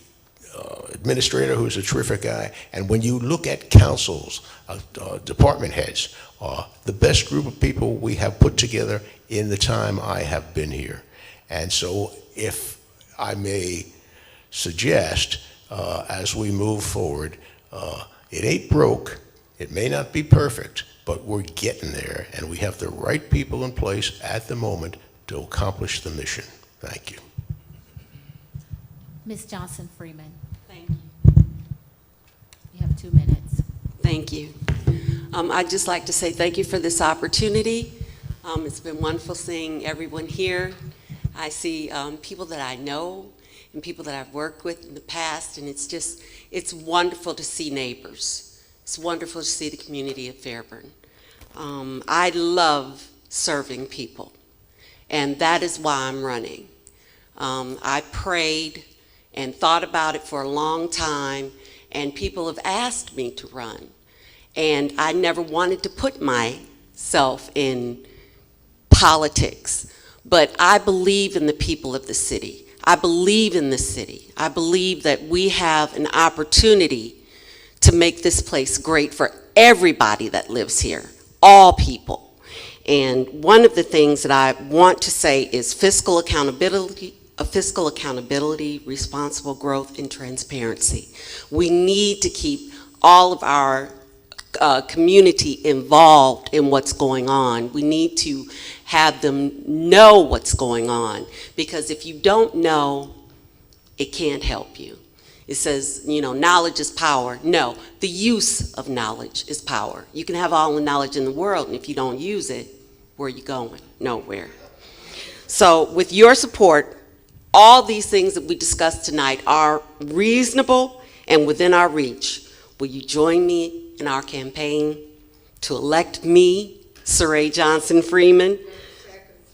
administrator who's a terrific guy. And when you look at councils, department heads, the best group of people we have put together in the time I have been here. And so if I may suggest, as we move forward, it ain't broke, it may not be perfect, but we're getting there, and we have the right people in place at the moment to accomplish the mission. Thank you. Ms. Johnson Freeman, Thank you. you have 2 minutes. Thank you. I'd just like to say thank you for this opportunity. It's been wonderful seeing everyone here. I see people that I know and people that I've worked with in the past, and it's wonderful to see neighbors. It's wonderful to see the community of Fairburn. I love serving people, and that is why I'm running. I prayed and thought about it for a long time, and people have asked me to run. And I never wanted to put myself in politics, but I believe in the people of the city. I believe in the city. I believe that we have an opportunity to make this place great for everybody that lives here, all people. And one of the things that I want to say is fiscal accountability, responsible growth, and transparency. We need to keep all of our community involved in what's going on. We need to have them know what's going on, because if you don't know, it can't help you. It says, you know, knowledge is power. No, the use of knowledge is power. You can have all the knowledge in the world, and if you don't use it, where are you going? Nowhere. So with your support, all these things that we discussed tonight are reasonable and within our reach. Will you join me in our campaign to elect me, Saray Johnson Freeman,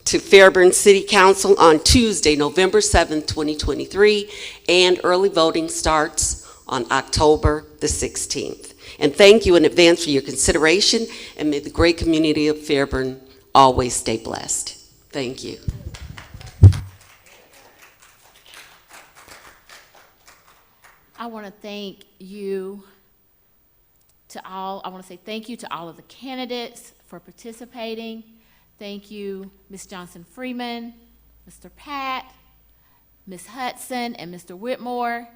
to Fairburn City Council on Tuesday, November 7th, 2023, and early voting starts on October the 16th. And thank you in advance for your consideration, and may the great community of Fairburn always stay blessed. Thank you. I want to thank you to all. I want to say thank you to all of the candidates for participating. Thank you, Ms. Johnson Freeman, Mr. Pat, Ms. Hudson, and Mr. Whitmore,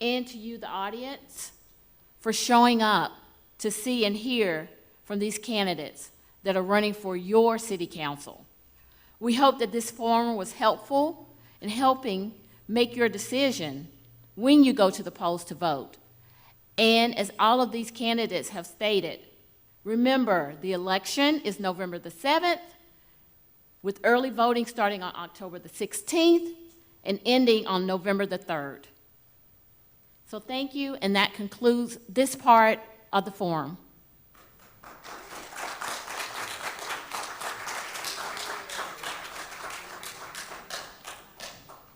and to you, the audience, for showing up to see and hear from these candidates that are running for your city council. We hope that this forum was helpful in helping make your decision when you go to the polls to vote. And as all of these candidates have stated, remember, the election is November the 7th, with early voting starting on October the 16th and ending on November the 3rd. So thank you, and that concludes this part of the forum.